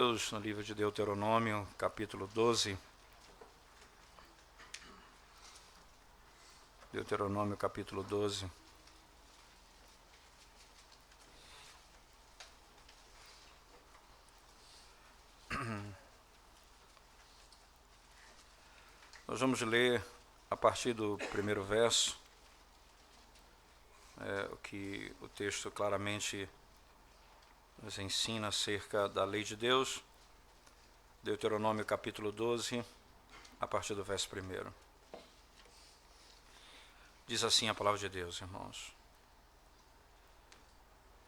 Deus, no livro de Deuteronômio, capítulo 12. Deuteronômio, capítulo 12. Nós vamos ler a partir do primeiro verso, o que o texto claramente nos ensina acerca da lei de Deus. Deuteronômio capítulo 12, a partir do verso 1. Diz assim a palavra de Deus, irmãos.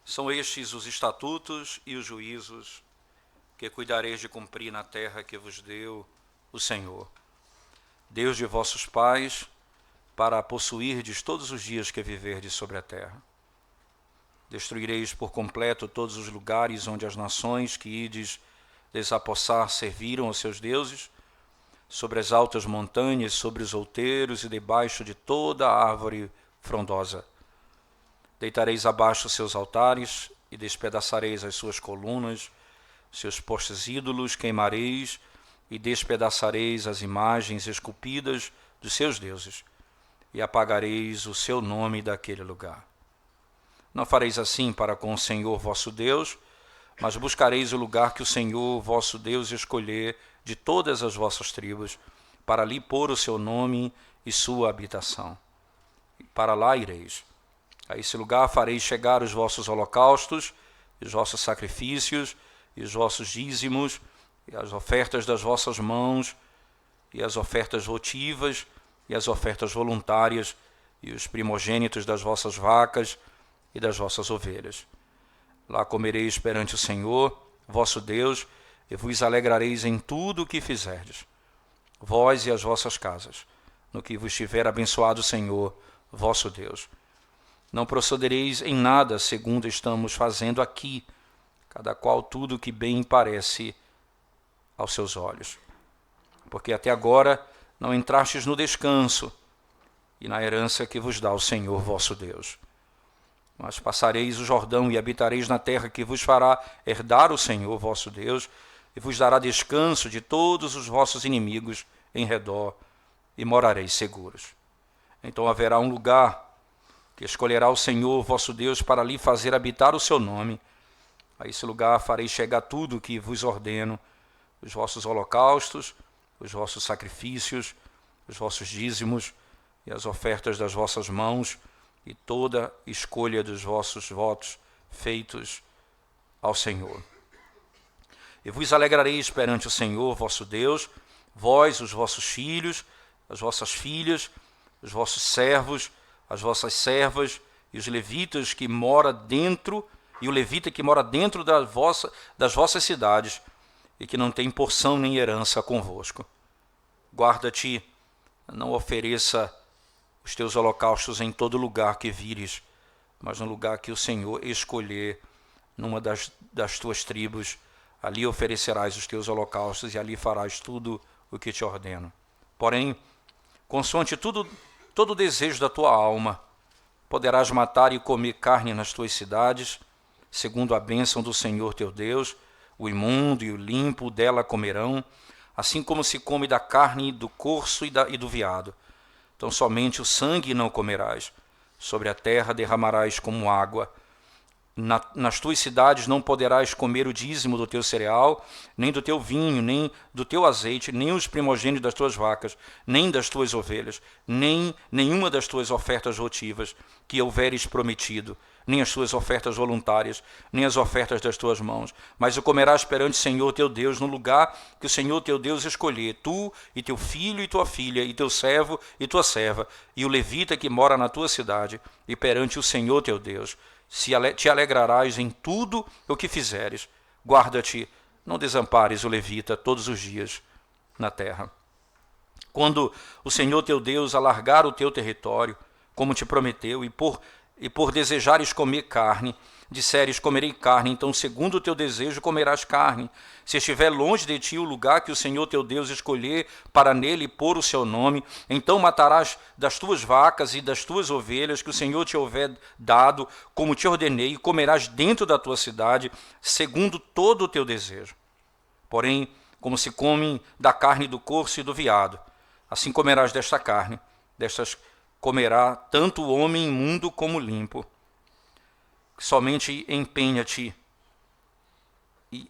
São estes os estatutos e os juízos que cuidareis de cumprir na terra que vos deu o Senhor, Deus de vossos pais, para a possuirdes todos os dias que viverdes sobre a terra. Destruireis por completo todos os lugares onde as nações que ides desapossar serviram aos seus deuses, sobre as altas montanhas, sobre os outeiros e debaixo de toda a árvore frondosa. Deitareis abaixo seus altares e despedaçareis as suas colunas, seus postes ídolos queimareis e despedaçareis as imagens esculpidas dos seus deuses e apagareis o seu nome daquele lugar. Não fareis assim para com o Senhor vosso Deus, mas buscareis o lugar que o Senhor vosso Deus escolher de todas as vossas tribos, para ali pôr o seu nome e sua habitação. E para lá ireis. A esse lugar fareis chegar os vossos holocaustos, e os vossos sacrifícios, e os vossos dízimos, e as ofertas das vossas mãos, e as ofertas votivas, e as ofertas voluntárias, e os primogênitos das vossas vacas e das vossas ovelhas. Lá comereis perante o Senhor, vosso Deus, e vos alegrareis em tudo o que fizerdes, vós e as vossas casas, no que vos tiver abençoado o Senhor, vosso Deus. Não procedereis em nada segundo estamos fazendo aqui, cada qual tudo o que bem parece aos seus olhos. Porque até agora não entrastes no descanso e na herança que vos dá o Senhor, vosso Deus. Mas passareis o Jordão e habitareis na terra que vos fará herdar o Senhor vosso Deus, e vos dará descanso de todos os vossos inimigos em redor, e morareis seguros. Então haverá um lugar que escolherá o Senhor vosso Deus para ali fazer habitar o seu nome. A esse lugar fareis chegar tudo o que vos ordeno, os vossos holocaustos, os vossos sacrifícios, os vossos dízimos e as ofertas das vossas mãos, e toda escolha dos vossos votos feitos ao Senhor. E vos alegrareis perante o Senhor vosso Deus, vós, os vossos filhos, as vossas filhas, os vossos servos, as vossas servas, e os levitas que mora dentro, e o levita que mora dentro das vossas cidades, e que não tem porção nem herança convosco. Guarda-te, não ofereça os teus holocaustos em todo lugar que vires, mas no lugar que o Senhor escolher, numa das tuas tribos, ali oferecerás os teus holocaustos e ali farás tudo o que te ordeno. Porém, consoante todo o desejo da tua alma, poderás matar e comer carne nas tuas cidades, segundo a bênção do Senhor teu Deus. O imundo e o limpo dela comerão, assim como se come da carne do corso e do veado. Então somente o sangue não comerás, sobre a terra derramarás como água. Nas tuas cidades não poderás comer o dízimo do teu cereal, nem do teu vinho, nem do teu azeite, nem os primogênitos das tuas vacas, nem das tuas ovelhas, nem nenhuma das tuas ofertas votivas que houveres prometido, nem as tuas ofertas voluntárias, nem as ofertas das tuas mãos. Mas o comerás perante o Senhor teu Deus, no lugar que o Senhor teu Deus escolher, tu e teu filho e tua filha, e teu servo e tua serva, e o levita que mora na tua cidade, e perante o Senhor teu Deus. Te alegrarás em tudo o que fizeres. Guarda-te, não desampares o levita todos os dias na terra. Quando o Senhor teu Deus alargar o teu território, como te prometeu, e por desejares comer carne, disseres, comerei carne, então segundo o teu desejo comerás carne. Se estiver longe de ti o lugar que o Senhor teu Deus escolher para nele pôr o seu nome, então matarás das tuas vacas e das tuas ovelhas que o Senhor te houver dado, como te ordenei, e comerás dentro da tua cidade, segundo todo o teu desejo. Porém, como se come da carne do corvo e do veado, assim comerás desta carne, destas comerá tanto o homem imundo como limpo. Somente empenha-te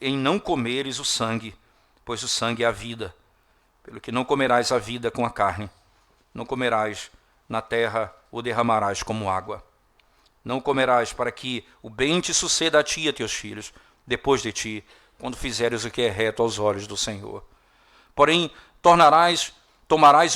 em não comeres o sangue, pois o sangue é a vida. Pelo que não comerás a vida com a carne, não comerás na terra, o derramarás como água. Não comerás para que o bem te suceda a ti e a teus filhos, depois de ti, quando fizeres o que é reto aos olhos do Senhor. Porém, tomarás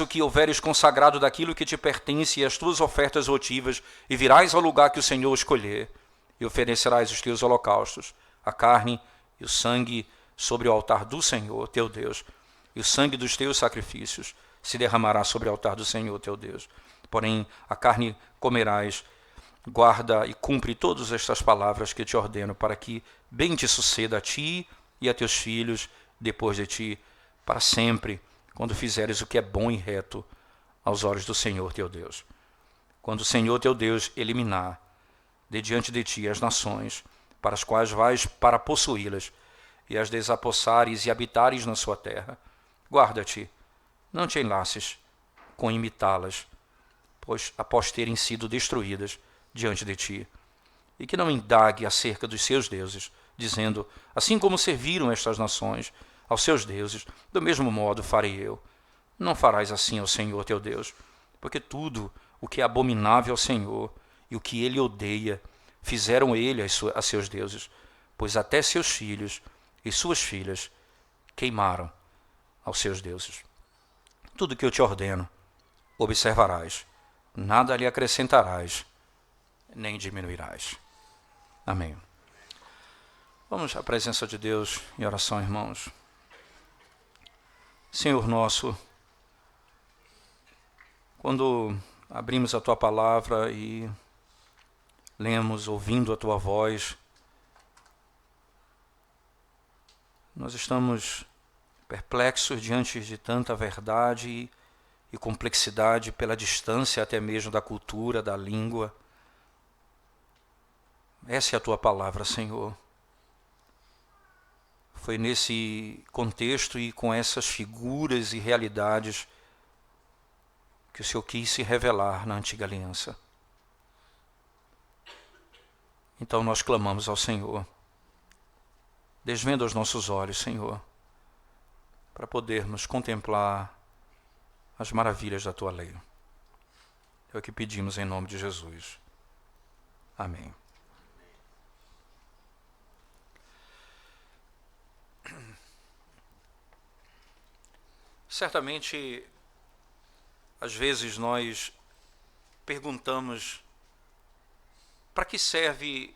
o que houveres consagrado daquilo que te pertence e as tuas ofertas votivas, e virás ao lugar que o Senhor escolher, e oferecerás os teus holocaustos, a carne e o sangue sobre o altar do Senhor, teu Deus, e o sangue dos teus sacrifícios se derramará sobre o altar do Senhor, teu Deus. Porém, a carne comerás, guarda e cumpre todas estas palavras que te ordeno, para que bem te suceda a ti e a teus filhos depois de ti, para sempre, quando fizeres o que é bom e reto aos olhos do Senhor teu Deus. Quando o Senhor teu Deus eliminar de diante de ti as nações, para as quais vais para possuí-las, e as desapossares e habitares na sua terra, guarda-te, não te enlaces com imitá-las, pois após terem sido destruídas diante de ti, e que não indague acerca dos seus deuses, dizendo, assim como serviram estas nações aos seus deuses, do mesmo modo farei eu. Não farás assim ao Senhor teu Deus, porque tudo o que é abominável ao Senhor e o que ele odeia, fizeram ele a seus deuses, pois até seus filhos e suas filhas queimaram aos seus deuses. Tudo que eu te ordeno, observarás, nada lhe acrescentarás, nem diminuirás. Amém. Vamos à presença de Deus em oração, irmãos. Senhor nosso, quando abrimos a Tua palavra e lemos, ouvindo a Tua voz, nós estamos perplexos diante de tanta verdade e complexidade pela distância até mesmo da cultura, da língua. Essa é a Tua palavra, Senhor. Foi nesse contexto e com essas figuras e realidades que o Senhor quis se revelar na antiga aliança. Então nós clamamos ao Senhor. Desvenda os nossos olhos, Senhor, para podermos contemplar as maravilhas da Tua lei. É o que pedimos em nome de Jesus. Amém. Certamente, às vezes nós perguntamos para que serve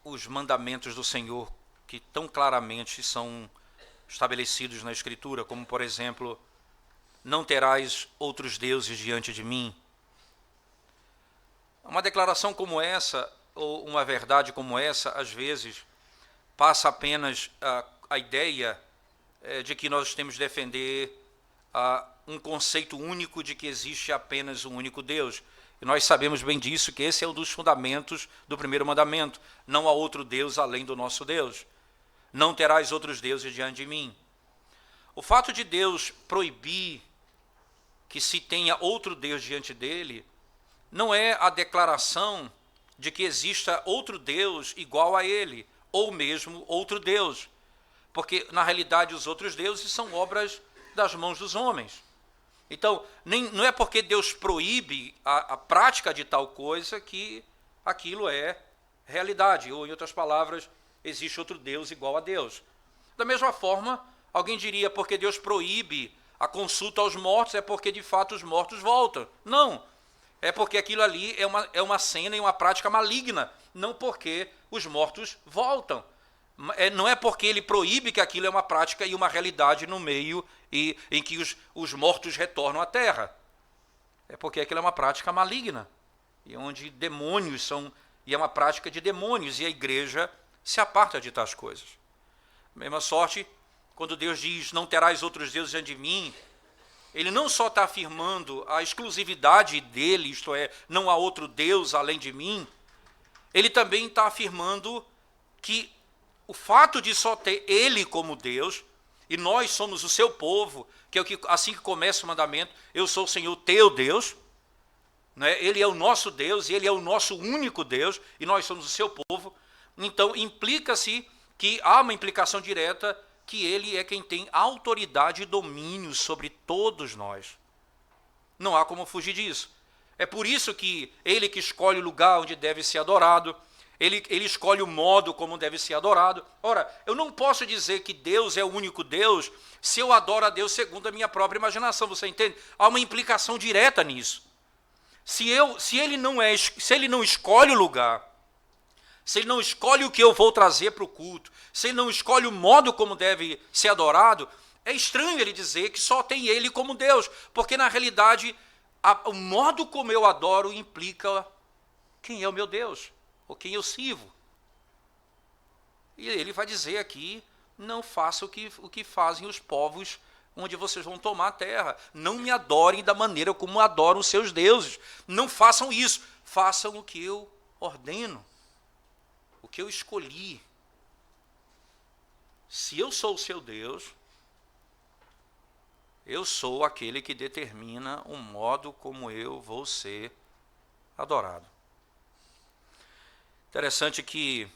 os mandamentos do Senhor que tão claramente são estabelecidos na Escritura, como por exemplo, não terás outros deuses diante de mim. Uma declaração como essa, ou uma verdade como essa, às vezes, passa apenas a ideia de que nós temos de defender um conceito único de que existe apenas um único Deus. E nós sabemos bem disso, que esse é um dos fundamentos do primeiro mandamento. Não há outro Deus além do nosso Deus. Não terás outros deuses diante de mim. O fato de Deus proibir que se tenha outro Deus diante dele, não é a declaração de que exista outro Deus igual a ele, ou mesmo outro Deus. Porque, na realidade, os outros deuses são obras das mãos dos homens. Então, não é porque Deus proíbe a prática de tal coisa que aquilo é realidade. Ou, em outras palavras, existe outro Deus igual a Deus. Da mesma forma, alguém diria, porque Deus proíbe a consulta aos mortos, é porque, de fato, os mortos voltam. Não. É porque aquilo ali é uma cena e uma prática maligna. Não porque os mortos voltam. Não é porque ele proíbe que aquilo é uma prática e uma realidade no meio em que os mortos retornam à terra. É porque aquilo é uma prática maligna, e onde demônios são, e é uma prática de demônios, e a igreja se aparta de tais coisas. Mesma sorte, quando Deus diz, não terás outros deuses diante de mim, ele não só está afirmando a exclusividade dele, isto é, não há outro Deus além de mim, ele também está afirmando que o fato de só ter ele como Deus, e nós somos o seu povo, que é assim que começa o mandamento, eu sou o Senhor teu Deus, né? Ele é o nosso Deus, e ele é o nosso único Deus, e nós somos o seu povo. Então implica-se que há uma implicação direta que ele é quem tem autoridade e domínio sobre todos nós. Não há como fugir disso. É por isso que ele que escolhe o lugar onde deve ser adorado, ele escolhe o modo como deve ser adorado. Ora, eu não posso dizer que Deus é o único Deus se eu adoro a Deus segundo a minha própria imaginação, você entende? Há uma implicação direta nisso. Se ele não escolhe o lugar, se ele não escolhe o que eu vou trazer para o culto, se ele não escolhe o modo como deve ser adorado, é estranho ele dizer que só tem ele como Deus, porque na realidade o modo como eu adoro implica quem é o meu Deus, ou quem eu sirvo. E ele vai dizer aqui, não faça o que fazem os povos onde vocês vão tomar a terra. Não me adorem da maneira como adoram os seus deuses. Não façam isso. Façam o que eu ordeno, o que eu escolhi. Se eu sou o seu Deus, eu sou aquele que determina o modo como eu vou ser adorado. Interessante que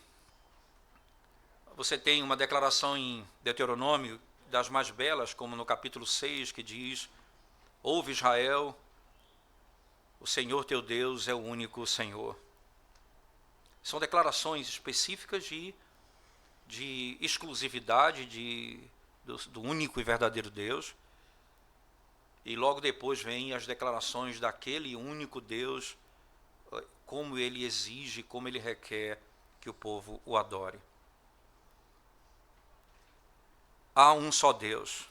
você tem uma declaração em Deuteronômio, das mais belas, como no capítulo 6, que diz: ouve Israel, o Senhor teu Deus é o único Senhor. São declarações específicas de exclusividade do único e verdadeiro Deus. E logo depois vêm as declarações daquele único Deus, como ele exige, como ele requer que o povo o adore. Há um só Deus.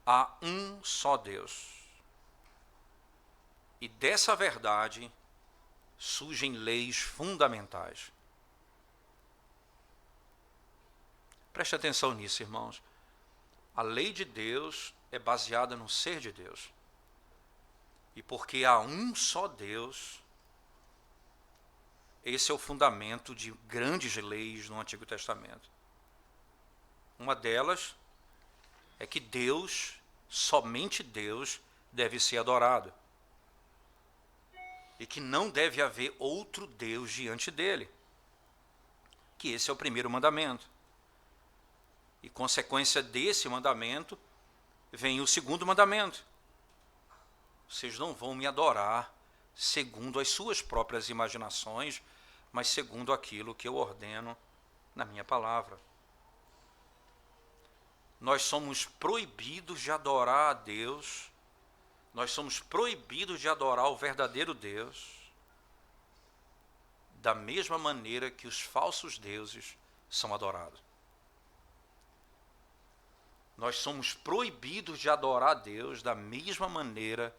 Há um só Deus. E dessa verdade surgem leis fundamentais. Preste atenção nisso, irmãos. A lei de Deus é baseada no ser de Deus. E porque há um só Deus, esse é o fundamento de grandes leis no Antigo Testamento. Uma delas é que Deus, somente Deus, deve ser adorado. E que não deve haver outro Deus diante dele. Que esse é o primeiro mandamento. E consequência desse mandamento, vem o segundo mandamento. Vocês não vão me adorar segundo as suas próprias imaginações, mas segundo aquilo que eu ordeno na minha palavra. Nós somos proibidos de adorar a Deus, nós somos proibidos de adorar o verdadeiro Deus, da mesma maneira que os falsos deuses são adorados. Nós somos proibidos de adorar a Deus da mesma maneira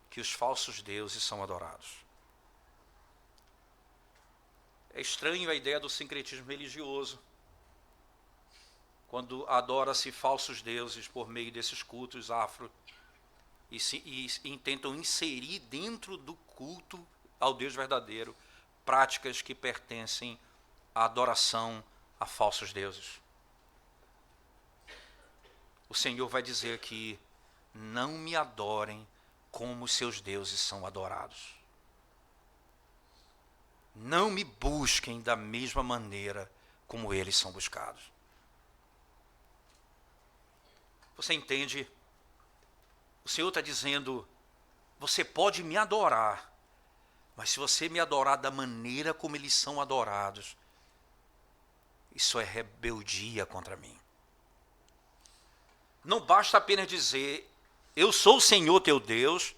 que os falsos deuses são adorados. É estranho a ideia do sincretismo religioso, quando adora-se falsos deuses por meio desses cultos afro e tentam inserir dentro do culto ao Deus verdadeiro práticas que pertencem à adoração a falsos deuses. O Senhor vai dizer aqui: não me adorem como os seus deuses são adorados. Não me busquem da mesma maneira como eles são buscados. Você entende? O Senhor está dizendo: você pode me adorar, mas se você me adorar da maneira como eles são adorados, isso é rebeldia contra mim. Não basta apenas dizer, eu sou o Senhor teu Deus,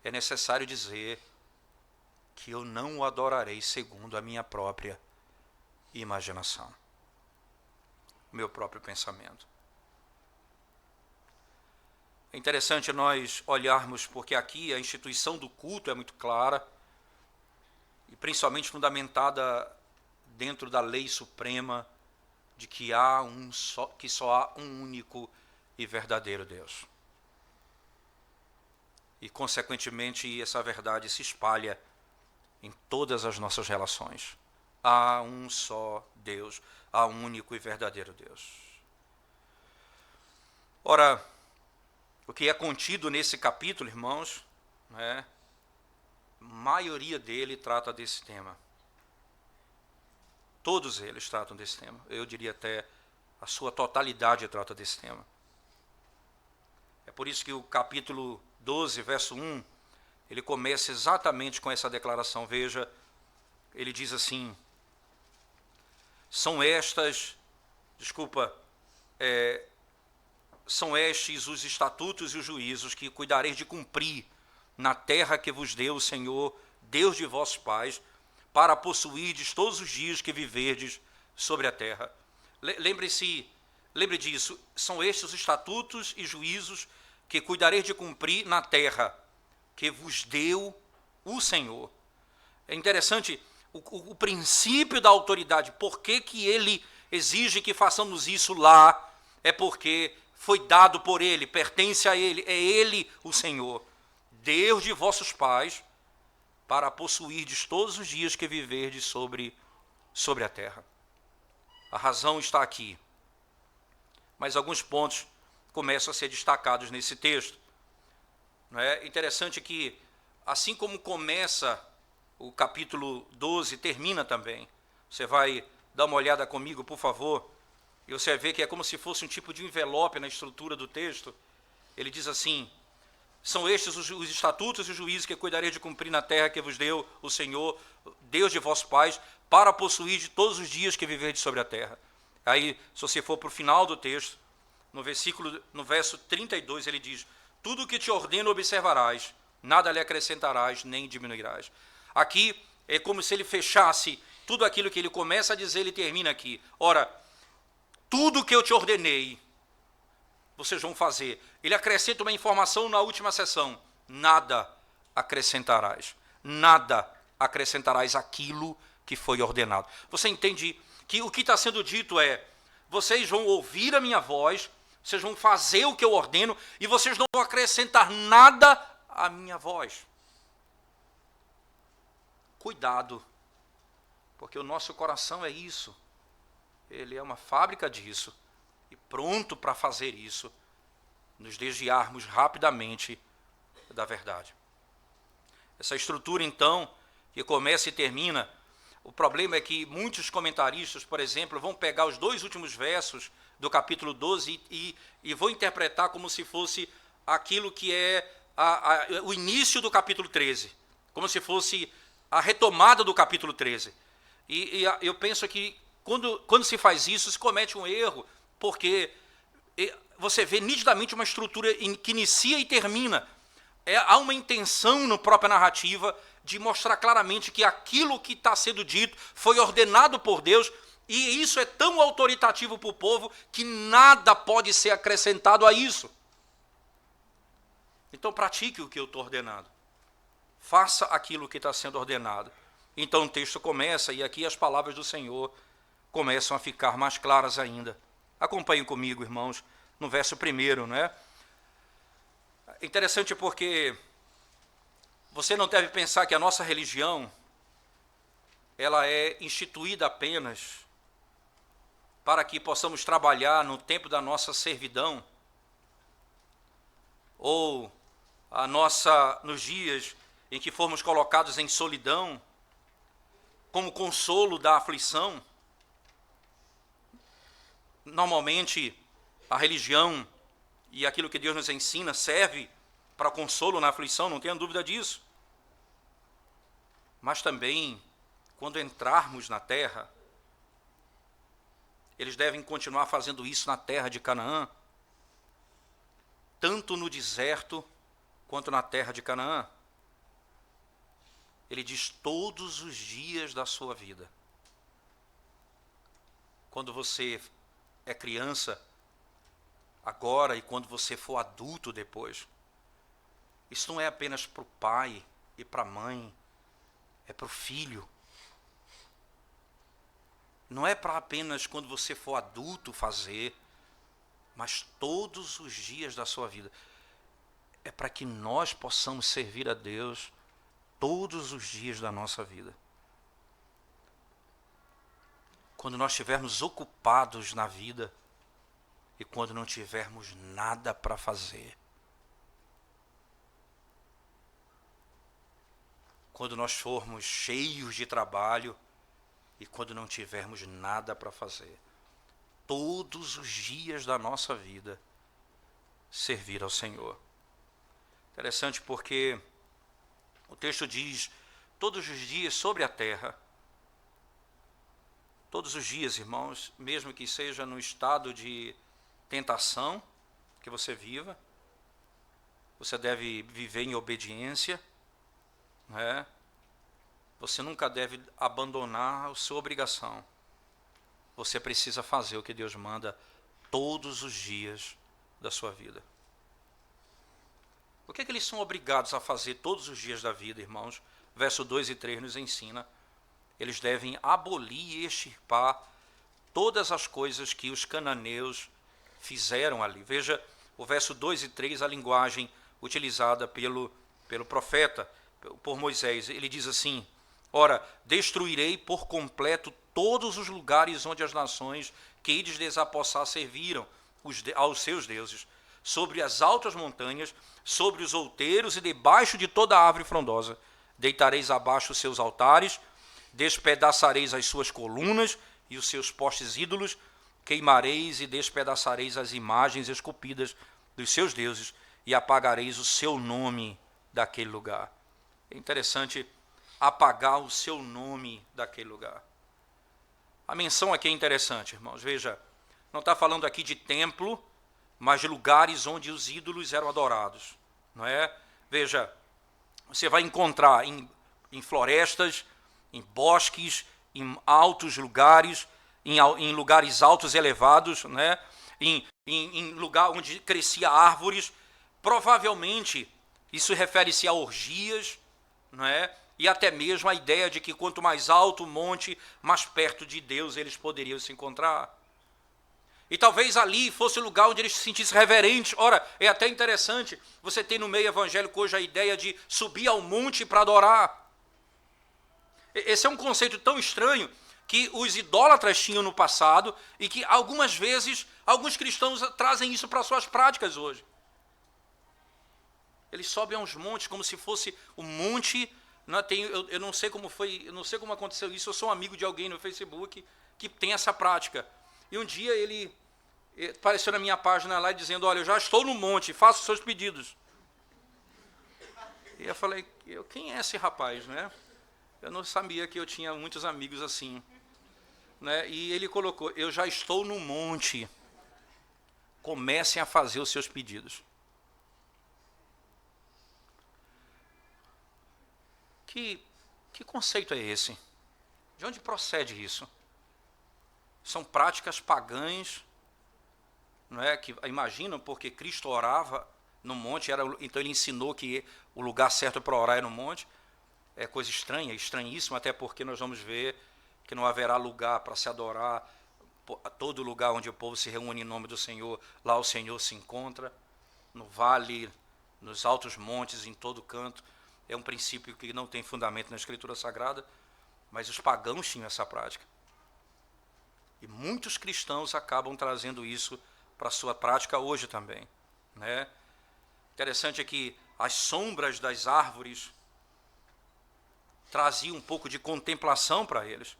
é necessário dizer que eu não o adorarei segundo a minha própria imaginação, o meu próprio pensamento. É interessante nós olharmos, porque aqui a instituição do culto é muito clara, e principalmente fundamentada dentro da lei suprema de que só há um único e verdadeiro Deus. E, consequentemente, essa verdade se espalha em todas as nossas relações. há um só Deus, há um único e verdadeiro Deus. Ora, o que é contido nesse capítulo, irmãos, a maioria dele trata desse tema. Todos eles tratam desse tema. Eu diria até a sua totalidade trata desse tema. É por isso que o capítulo 12, verso 1, ele começa exatamente com essa declaração. Veja, ele diz assim: são estes os estatutos e os juízos que cuidareis de cumprir na terra que vos deu o Senhor, Deus de vossos pais, para possuirdes todos os dias que viverdes sobre a terra. Lembre disso, são estes os estatutos e juízos que cuidareis de cumprir na terra que vos deu o Senhor. É interessante o princípio da autoridade. Por que ele exige que façamos isso lá? É porque foi dado por ele, pertence a ele, é ele o Senhor, Deus de vossos pais, para possuirdes todos os dias que viverdes sobre a terra. A razão está aqui. Mas alguns pontos começam a ser destacados nesse texto. É interessante que, assim como começa o capítulo 12, termina também. Você vai dar uma olhada comigo, por favor, e você vai ver que é como se fosse um tipo de envelope na estrutura do texto. Ele diz assim: são estes os estatutos e os juízos que cuidareis de cumprir na terra que vos deu o Senhor, Deus de vossos pais, para possuir de todos os dias que viverdes sobre a terra. Aí, se você for para o final do texto, no verso 32, ele diz: tudo o que te ordeno observarás, nada lhe acrescentarás, nem diminuirás. Aqui é como se ele fechasse tudo aquilo que ele começa a dizer, ele termina aqui. Ora, tudo o que eu te ordenei, vocês vão fazer. Ele acrescenta uma informação na última sessão: nada acrescentarás. Nada acrescentarás aquilo que foi ordenado. Você entende que o que está sendo dito é: vocês vão ouvir a minha voz, vocês vão fazer o que eu ordeno, e vocês não vão acrescentar nada à minha voz. Cuidado, porque o nosso coração é isso. Ele é uma fábrica disso, e pronto para fazer isso, nos desviarmos rapidamente da verdade. Essa estrutura, então, que começa e termina, o problema é que muitos comentaristas, por exemplo, vão pegar os 2 últimos versos do capítulo 12 e vão interpretar como se fosse aquilo que é o início do capítulo 13, como se fosse a retomada do capítulo 13. E eu penso que quando se faz isso, se comete um erro, porque você vê nitidamente uma estrutura que inicia e termina. Há uma intenção na própria narrativa de mostrar claramente que aquilo que está sendo dito foi ordenado por Deus, e isso é tão autoritativo para o povo que nada pode ser acrescentado a isso. Então pratique o que eu estou ordenando. Faça aquilo que está sendo ordenado. Então o texto começa, e aqui as palavras do Senhor começam a ficar mais claras ainda. Acompanhem comigo, irmãos, no verso 1, não é? Interessante porque você não deve pensar que a nossa religião ela é instituída apenas para que possamos trabalhar no tempo da nossa servidão ou nos dias em que formos colocados em solidão, como consolo da aflição. Normalmente, a religião e aquilo que Deus nos ensina serve para consolo na aflição, não tenha dúvida disso. Mas também, quando entrarmos na terra, eles devem continuar fazendo isso na terra de Canaã, tanto no deserto quanto na terra de Canaã. Ele diz todos os dias da sua vida. Quando você é criança, agora, e quando você for adulto depois. Isso não é apenas para o pai e para a mãe, é para o filho. Não é para apenas quando você for adulto fazer, mas todos os dias da sua vida. É para que nós possamos servir a Deus todos os dias da nossa vida. quando nós estivermos ocupados na vida e quando não tivermos nada para fazer. Quando nós formos cheios de trabalho e quando não tivermos nada para fazer. Todos os dias da nossa vida, servir ao Senhor. Interessante porque o texto diz, todos os dias sobre a terra, todos os dias, irmãos, mesmo que seja no estado de tentação que você viva, você deve viver em obediência, né? Você nunca deve abandonar a sua obrigação. Você precisa fazer o que Deus manda todos os dias da sua vida. O que eles são obrigados a fazer todos os dias da vida, irmãos? Verso 2 e 3 nos ensina. Eles devem abolir e extirpar todas as coisas que os cananeus fizeram ali. Veja o verso 2 e 3, a linguagem utilizada pelo profeta, por Moisés. Ele diz assim, ora, destruirei por completo todos os lugares onde as nações que ides desapossar serviram aos seus deuses, sobre as altas montanhas, sobre os outeiros e debaixo de toda árvore frondosa. Deitareis abaixo os seus altares, despedaçareis as suas colunas e os seus postes ídolos, queimareis e despedaçareis as imagens esculpidas dos seus deuses e apagareis o seu nome daquele lugar. É interessante apagar o seu nome daquele lugar. A menção aqui é interessante, irmãos. Veja, não está falando aqui de templo, mas de lugares onde os ídolos eram adorados, não é? Veja, você vai encontrar em florestas, em bosques, em altos lugares, em lugares altos elevados, né? em lugar onde crescia árvores. Provavelmente isso refere-se a orgias, não é? E até mesmo a ideia de que quanto mais alto o monte, mais perto de Deus eles poderiam se encontrar. E talvez ali fosse o lugar onde eles se sentissem reverentes. Ora, é até interessante, você tem no meio evangélico hoje a ideia de subir ao monte para adorar. Esse é um conceito tão estranho que os idólatras tinham no passado e que algumas vezes alguns cristãos trazem isso para suas práticas hoje. Eles sobem aos montes como se fosse o monte. Eu não sei como foi, eu não sei como aconteceu isso. Eu sou um amigo de alguém no Facebook que tem essa prática. E um dia ele apareceu na minha página lá dizendo, olha, eu já estou no monte, faço os seus pedidos. E eu falei, quem é esse rapaz, né? Eu não sabia que eu tinha muitos amigos assim, né? E ele colocou, eu já estou no monte, comecem a fazer os seus pedidos. Que conceito é esse? De onde procede isso? São práticas pagãs, não é? Que imaginam, porque Cristo orava no monte, então ele ensinou que o lugar certo para orar é no monte. É coisa estranha, estranhíssima, até porque nós vamos ver que não haverá lugar para se adorar. Todo lugar onde o povo se reúne em nome do Senhor, lá o Senhor se encontra, no vale, nos altos montes, em todo canto. É um princípio que não tem fundamento na Escritura Sagrada, mas os pagãos tinham essa prática. E muitos cristãos acabam trazendo isso para a sua prática hoje também, né? Interessante é que as sombras das árvores traziam um pouco de contemplação para eles.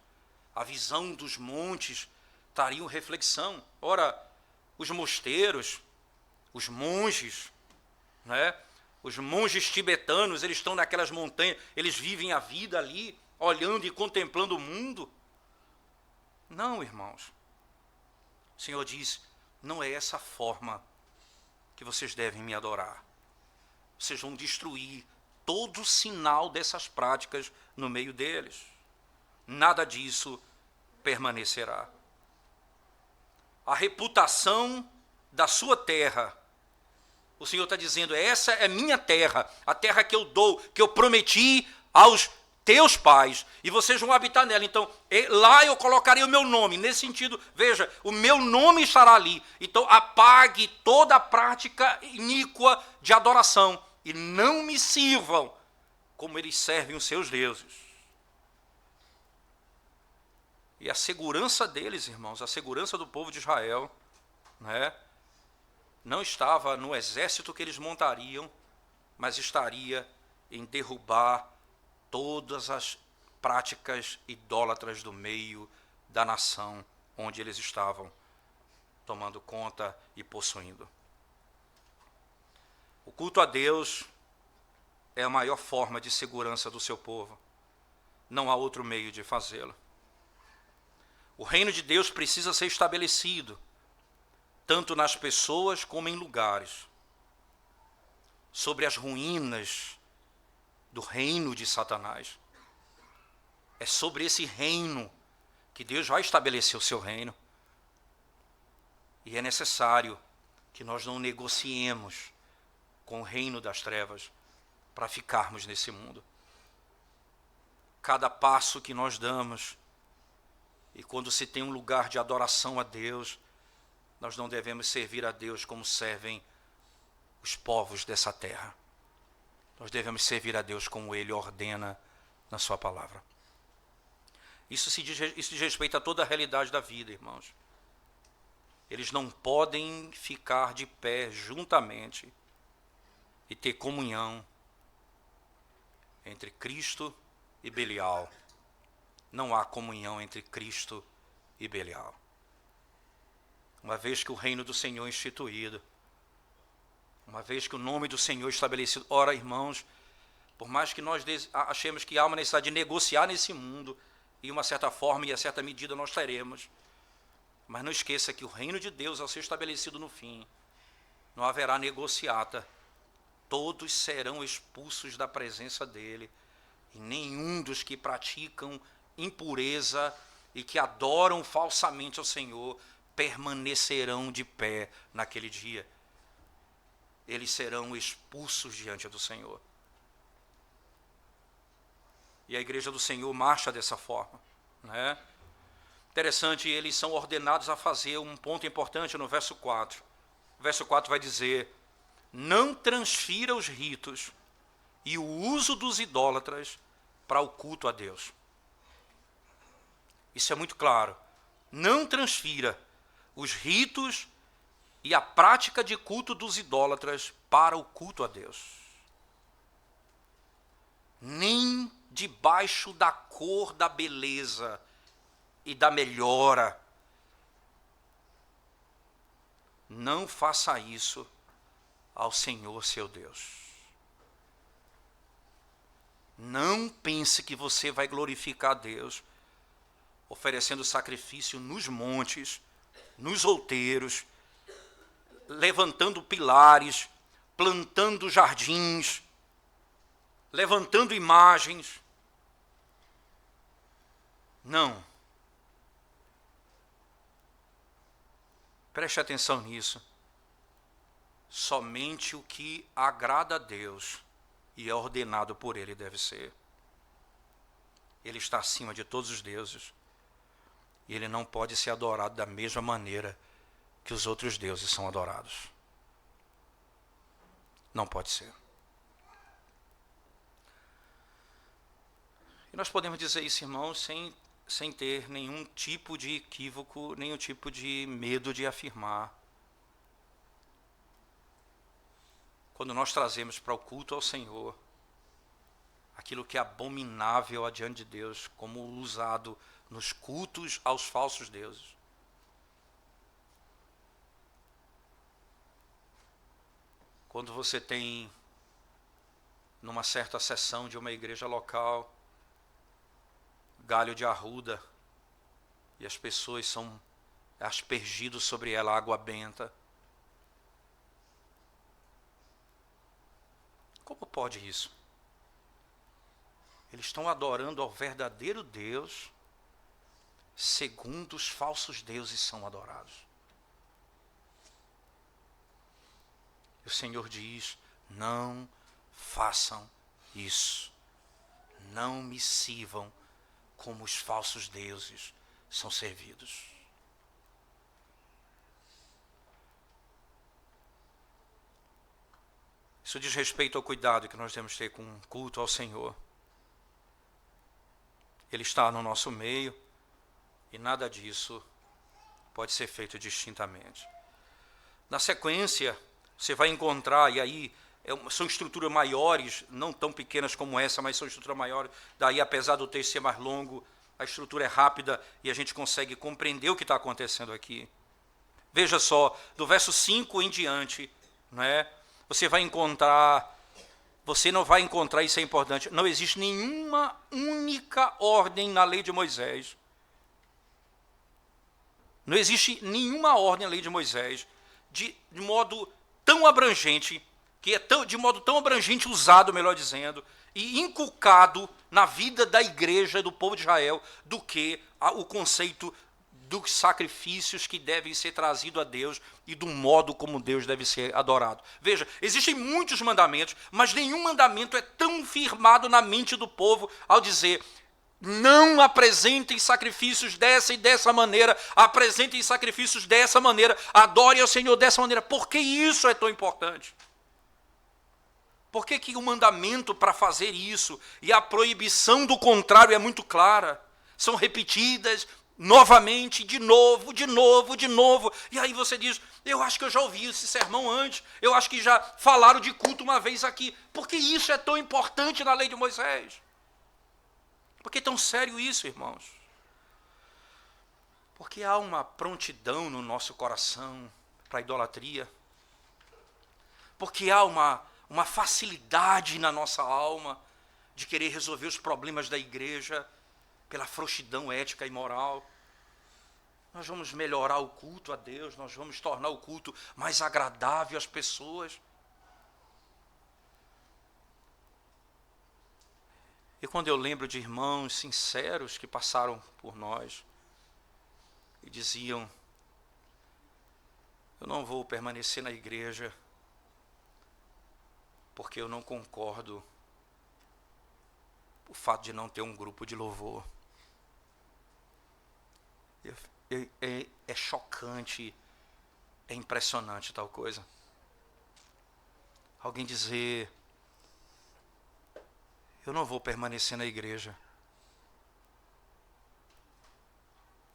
A visão dos montes traria reflexão. Ora, os mosteiros, os monges, né? Os monges tibetanos, eles estão naquelas montanhas, eles vivem a vida ali, olhando e contemplando o mundo. Não, irmãos. O Senhor diz, não é essa forma que vocês devem me adorar. Vocês vão destruir todo sinal dessas práticas no meio deles. Nada disso permanecerá. A reputação da sua terra, o Senhor está dizendo, essa é minha terra, a terra que eu dou, que eu prometi aos teus pais, e vocês vão habitar nela. Então, lá eu colocarei o meu nome. Nesse sentido, veja, o meu nome estará ali. Então, apague toda a prática iníqua de adoração, e não me sirvam como eles servem os seus deuses. E a segurança deles, irmãos, a segurança do povo de Israel, né, não estava no exército que eles montariam, mas estaria em derrubar todas as práticas idólatras do meio da nação onde eles estavam tomando conta e possuindo. O culto a Deus é a maior forma de segurança do seu povo. Não há outro meio de fazê-lo. O reino de Deus precisa ser estabelecido, tanto nas pessoas como em lugares. Sobre as ruínas do reino de Satanás. É sobre esse reino que Deus vai estabelecer o seu reino. E é necessário que nós não negociemos com o reino das trevas para ficarmos nesse mundo. Cada passo que nós damos, e quando se tem um lugar de adoração a Deus, nós não devemos servir a Deus como servem os povos dessa terra. Nós devemos servir a Deus como Ele ordena na sua palavra. Isso diz respeito a toda a realidade da vida, irmãos. Eles não podem ficar de pé juntamente e ter comunhão entre Cristo e Belial. Não há comunhão entre Cristo e Belial. Uma vez que o reino do Senhor é instituído, uma vez que o nome do Senhor é estabelecido, ora, irmãos, por mais que nós achemos que há uma necessidade de negociar nesse mundo, e uma certa forma e a certa medida nós teremos, mas não esqueça que o reino de Deus, ao ser estabelecido no fim, não haverá negociata. Todos serão expulsos da presença dele, e nenhum dos que praticam impureza e que adoram falsamente ao Senhor permanecerão de pé naquele dia. Eles serão expulsos diante do Senhor. E a igreja do Senhor marcha dessa forma, né? Interessante, eles são ordenados a fazer um ponto importante no verso 4. O verso 4 vai dizer: não transfira os ritos e o uso dos idólatras para o culto a Deus. Isso é muito claro. Não transfira os ritos e a prática de culto dos idólatras para o culto a Deus. Nem debaixo da cor da beleza e da melhora. Não faça isso ao Senhor seu Deus. Não pense que você vai glorificar a Deus oferecendo sacrifício nos montes, nos outeiros, levantando pilares, plantando jardins, levantando imagens. Não. Preste atenção nisso. Somente o que agrada a Deus e é ordenado por Ele deve ser. Ele está acima de todos os deuses. E Ele não pode ser adorado da mesma maneira que os outros deuses são adorados. Não pode ser. E nós podemos dizer isso, irmãos, sem ter nenhum tipo de equívoco, nenhum tipo de medo de afirmar. Quando nós trazemos para o culto ao Senhor aquilo que é abominável adiante de Deus, como usado nos cultos aos falsos deuses. Quando você tem, numa certa seção de uma igreja local, galho de arruda, e as pessoas são aspergidos sobre ela água benta. Como pode isso? Eles estão adorando ao verdadeiro Deus, segundo os falsos deuses são adorados. E o Senhor diz: não façam isso. Não me sirvam como os falsos deuses são servidos. Isso diz respeito ao cuidado que nós temos que ter com o culto ao Senhor. Ele está no nosso meio E nada disso pode ser feito distintamente. Na sequência, você vai encontrar, e aí são estruturas maiores, não tão pequenas como essa, mas são estruturas maiores. Daí, apesar do texto ser mais longo, a estrutura é rápida e a gente consegue compreender o que está acontecendo aqui. Veja só, do verso 5 em diante, né, você não vai encontrar, isso é importante, não existe nenhuma única ordem na lei de Moisés. Não existe nenhuma ordem na lei de Moisés de modo tão abrangente, que é de modo tão abrangente usado, melhor dizendo, e inculcado na vida da igreja, do povo de Israel, do que o conceito dos sacrifícios que devem ser trazidos a Deus e do modo como Deus deve ser adorado. Veja, existem muitos mandamentos, mas nenhum mandamento é tão firmado na mente do povo ao dizer: não apresentem sacrifícios dessa e dessa maneira, apresentem sacrifícios dessa maneira, adorem ao Senhor dessa maneira. Por que isso é tão importante? Por que o mandamento para fazer isso e a proibição do contrário é muito clara? São repetidas novamente, de novo, de novo, de novo. E aí você diz: eu acho que eu já ouvi esse sermão antes, eu acho que já falaram de culto uma vez aqui. Por que isso é tão importante na lei de Moisés? Por que é tão sério isso, irmãos? Porque há uma prontidão no nosso coração para a idolatria. Porque há uma facilidade na nossa alma de querer resolver os problemas da igreja pela frouxidão ética e moral. Nós vamos melhorar o culto a Deus, nós vamos tornar o culto mais agradável às pessoas. E quando eu lembro de irmãos sinceros que passaram por nós e diziam: eu não vou permanecer na igreja porque eu não concordo com o fato de não ter um grupo de louvor. É chocante, é impressionante tal coisa. Alguém dizer: eu não vou permanecer na igreja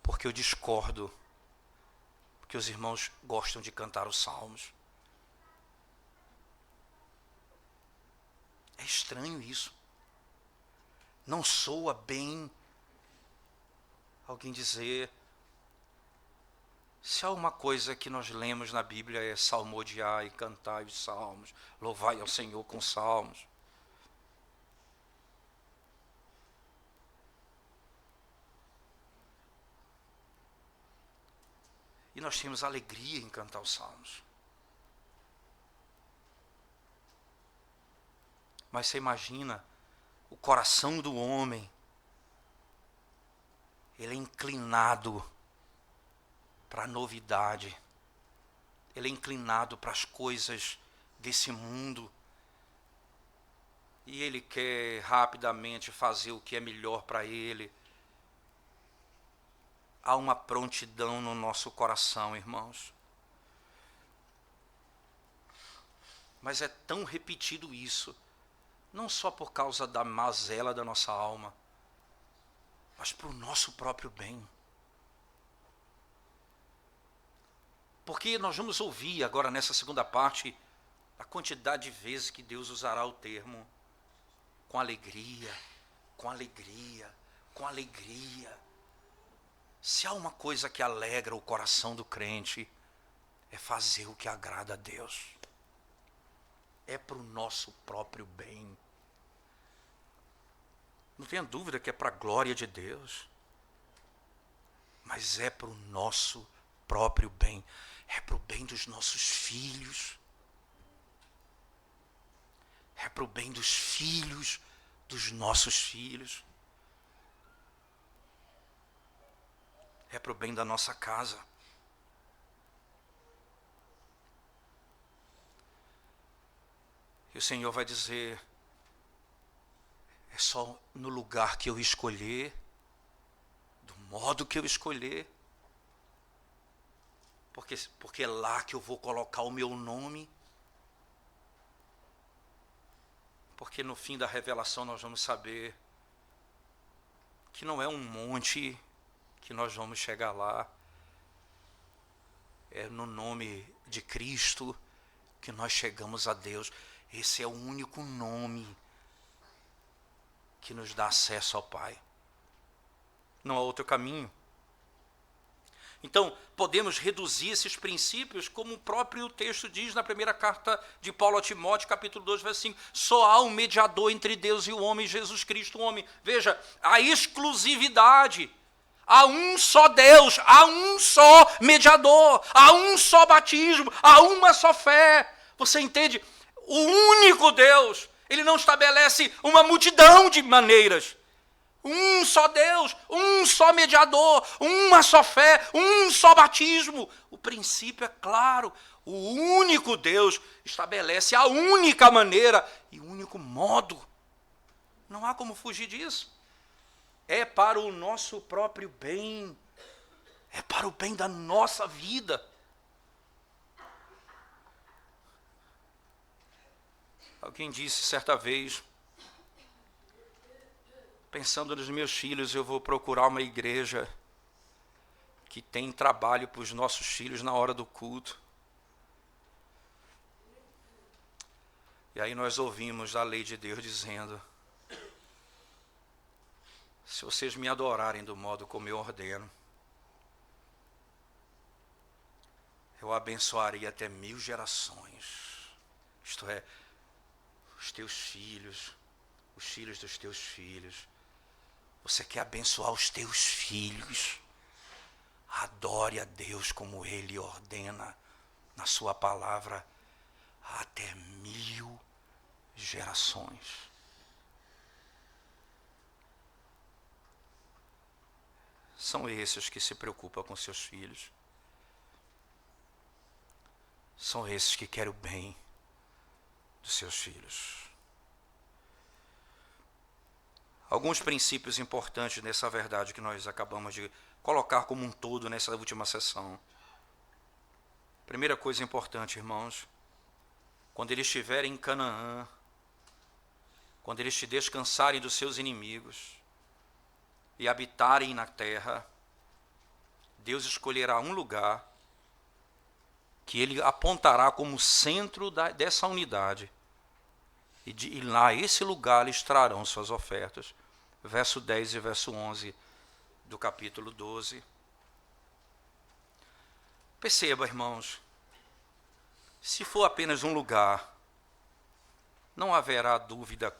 porque eu discordo, porque os irmãos gostam de cantar os salmos. É estranho isso. Não soa bem alguém dizer: se há uma coisa que nós lemos na Bíblia é salmodiar e cantar os salmos, louvai ao Senhor com salmos. E nós temos alegria em cantar os salmos. Mas você imagina o coração do homem, ele é inclinado para a novidade, ele é inclinado para as coisas desse mundo, e ele quer rapidamente fazer o que é melhor para ele. Há uma prontidão no nosso coração, irmãos. Mas é tão repetido isso, não só por causa da mazela da nossa alma, mas para o nosso próprio bem. Porque nós vamos ouvir agora nessa segunda parte a quantidade de vezes que Deus usará o termo com alegria, com alegria, com alegria. Se há uma coisa que alegra o coração do crente, é fazer o que agrada a Deus. É para o nosso próprio bem. Não tenha dúvida que é para a glória de Deus. Mas é para o nosso próprio bem. É para o bem dos nossos filhos. É para o bem dos filhos dos nossos filhos. É para o bem da nossa casa. E o Senhor vai dizer: é só no lugar que eu escolher, do modo que eu escolher, porque é lá que eu vou colocar o meu nome. Porque no fim da revelação nós vamos saber que não é um monte que nós vamos chegar lá. É no nome de Cristo que nós chegamos a Deus. Esse é o único nome que nos dá acesso ao Pai. Não há outro caminho. Então, podemos reduzir esses princípios como o próprio texto diz na primeira carta de Paulo a Timóteo, capítulo 2, verso 5. Só há um mediador entre Deus e o homem, Jesus Cristo, o homem. Veja, a exclusividade. Há um só Deus, há um só mediador, há um só batismo, há uma só fé. Você entende? O único Deus, ele não estabelece uma multidão de maneiras. Um só Deus, um só mediador, uma só fé, um só batismo. O princípio é claro. O único Deus estabelece a única maneira e o único modo. Não há como fugir disso. É para o nosso próprio bem. É para o bem da nossa vida. Alguém disse certa vez, pensando nos meus filhos, eu vou procurar uma igreja que tem trabalho para os nossos filhos na hora do culto. E aí nós ouvimos a lei de Deus dizendo: se vocês me adorarem do modo como eu ordeno, eu abençoarei até 1000 gerações. Isto é, os teus filhos, os filhos dos teus filhos. Você quer abençoar os teus filhos? Adore a Deus como Ele ordena na sua palavra até 1000 gerações. São esses que se preocupam com seus filhos. São esses que querem o bem dos seus filhos. Alguns princípios importantes nessa verdade que nós acabamos de colocar como um todo nessa última sessão. Primeira coisa importante, irmãos, quando eles estiverem em Canaã, quando eles te descansarem dos seus inimigos e habitarem na terra, Deus escolherá um lugar que Ele apontará como centro dessa unidade. E lá, esse lugar, eles trarão suas ofertas. Verso 10 e verso 11 do capítulo 12. Perceba, irmãos, se for apenas um lugar, não haverá dúvida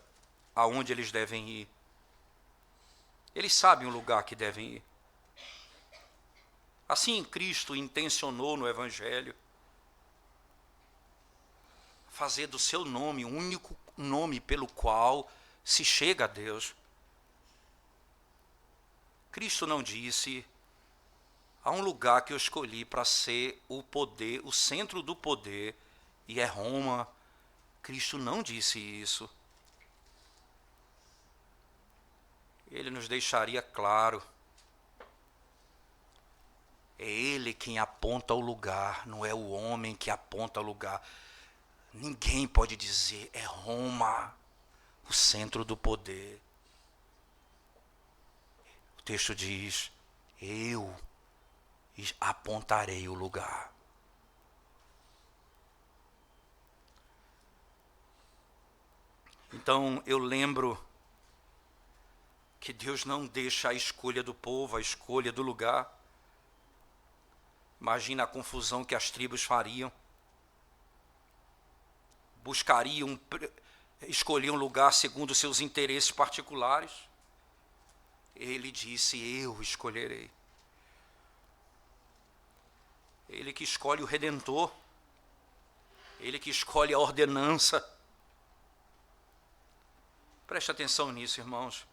aonde eles devem ir. Eles sabem o lugar que devem ir. Assim, Cristo intencionou no Evangelho fazer do seu nome o único nome pelo qual se chega a Deus. Cristo não disse: há um lugar que eu escolhi para ser o poder, o centro do poder, e é Roma. Cristo não disse isso. Ele nos deixaria claro. É Ele quem aponta o lugar, não é o homem que aponta o lugar. Ninguém pode dizer, é Roma, o centro do poder. O texto diz, eu apontarei o lugar. Então eu lembro que Deus não deixa a escolha do povo, a escolha do lugar. Imagina a confusão que as tribos fariam. Buscariam escolher um lugar segundo seus interesses particulares. Ele disse, eu escolherei. Ele que escolhe o Redentor. Ele que escolhe a ordenança. Preste atenção nisso, irmãos.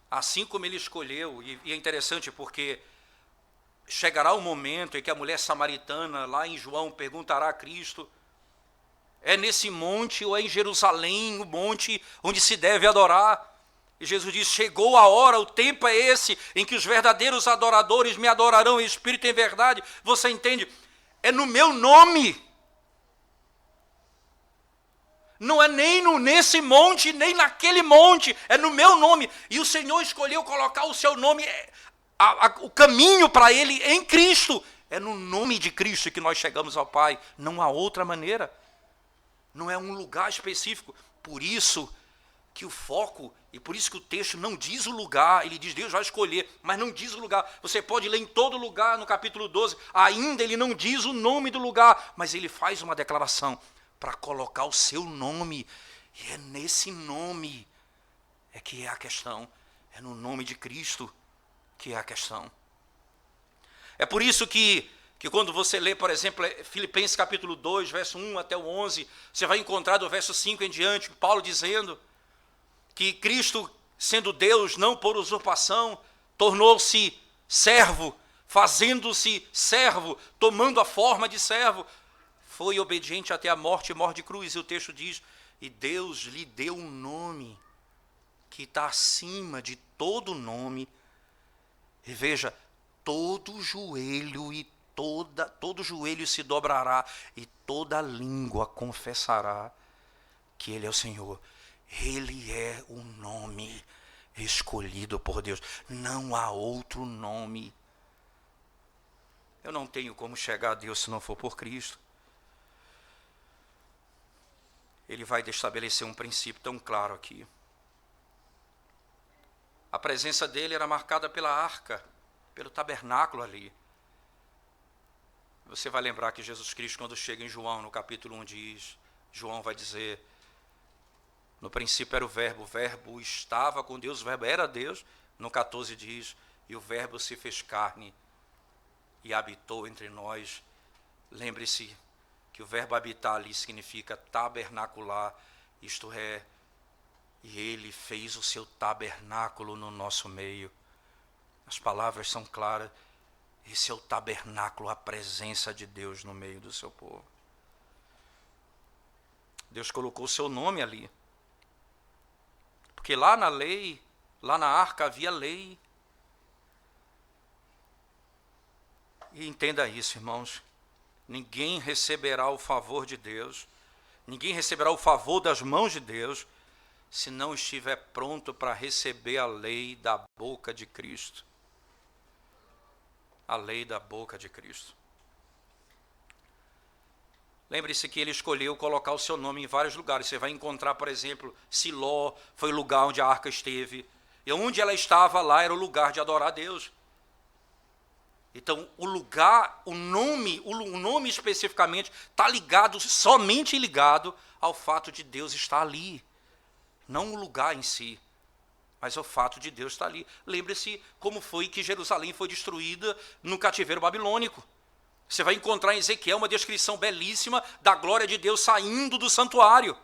Assim como ele escolheu, e é interessante porque chegará o momento em que a mulher samaritana, lá em João, perguntará a Cristo, é nesse monte ou é em Jerusalém, o monte onde se deve adorar? E Jesus diz, chegou a hora, o tempo é esse, em que os verdadeiros adoradores me adorarão em espírito e em verdade. Você entende? É no meu nome. Não é nem nesse monte, nem naquele monte, é no meu nome. E o Senhor escolheu colocar o seu nome o caminho para ele em Cristo. É no nome de Cristo que nós chegamos ao Pai. Não há outra maneira. Não é um lugar específico. Por isso que o foco, e por isso que o texto não diz o lugar, ele diz Deus vai escolher, mas não diz o lugar. Você pode ler em todo lugar, no capítulo 12, ainda ele não diz o nome do lugar, mas ele faz uma declaração para colocar o seu nome. E é nesse nome que é a questão. É no nome de Cristo que é a questão. É por isso que quando você lê, por exemplo, Filipenses capítulo 2, verso 1 até o 11, você vai encontrar do verso 5 em diante, Paulo dizendo que Cristo, sendo Deus, não por usurpação, tornou-se servo, fazendo-se servo, tomando a forma de servo, foi obediente até a morte e morte de cruz. E o texto diz, e Deus lhe deu um nome que está acima de todo nome. E veja, todo joelho se dobrará e toda língua confessará que Ele é o Senhor. Ele é o nome escolhido por Deus. Não há outro nome. Eu não tenho como chegar a Deus se não for por Cristo. Ele vai estabelecer um princípio tão claro aqui. A presença dele era marcada pela arca, pelo tabernáculo ali. Você vai lembrar que Jesus Cristo, quando chega em João, no capítulo 1, diz, João vai dizer, no princípio era o verbo estava com Deus, o verbo era Deus. No 14 diz, e o verbo se fez carne e habitou entre nós. Lembre-se que o verbo habitar ali significa tabernacular, isto é, e ele fez o seu tabernáculo no nosso meio. As palavras são claras, esse é o tabernáculo, a presença de Deus no meio do seu povo. Deus colocou o seu nome ali. Porque lá na lei, lá na arca havia lei. E entenda isso, irmãos. Ninguém receberá o favor de Deus, ninguém receberá o favor das mãos de Deus, se não estiver pronto para receber a lei da boca de Cristo. A lei da boca de Cristo. Lembre-se que ele escolheu colocar o seu nome em vários lugares. Você vai encontrar, por exemplo, Siló, foi o lugar onde a arca esteve. E onde ela estava lá era o lugar de adorar a Deus. Então, o lugar, o nome especificamente, está ligado, somente ligado ao fato de Deus estar ali. Não o lugar em si, mas o fato de Deus estar ali. Lembre-se como foi que Jerusalém foi destruída no cativeiro babilônico. Você vai encontrar em Ezequiel uma descrição belíssima da glória de Deus saindo do santuário.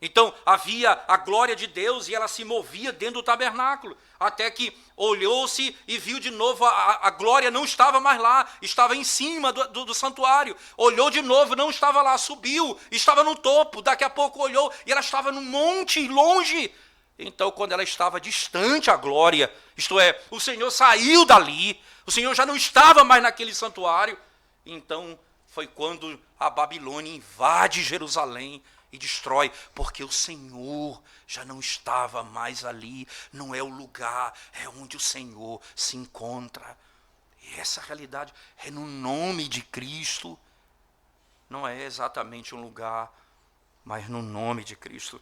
Então, havia a glória de Deus e ela se movia dentro do tabernáculo. Até que olhou-se e viu de novo, a glória não estava mais lá, estava em cima do santuário. Olhou de novo, não estava lá, subiu, estava no topo. Daqui a pouco olhou e ela estava no monte, longe. Então, quando ela estava distante a glória, isto é, o Senhor saiu dali, o Senhor já não estava mais naquele santuário. Então, foi quando a Babilônia invade Jerusalém e destrói, porque o Senhor já não estava mais ali, não é o lugar, é onde o Senhor se encontra. E essa realidade é no nome de Cristo, não é exatamente um lugar, mas no nome de Cristo.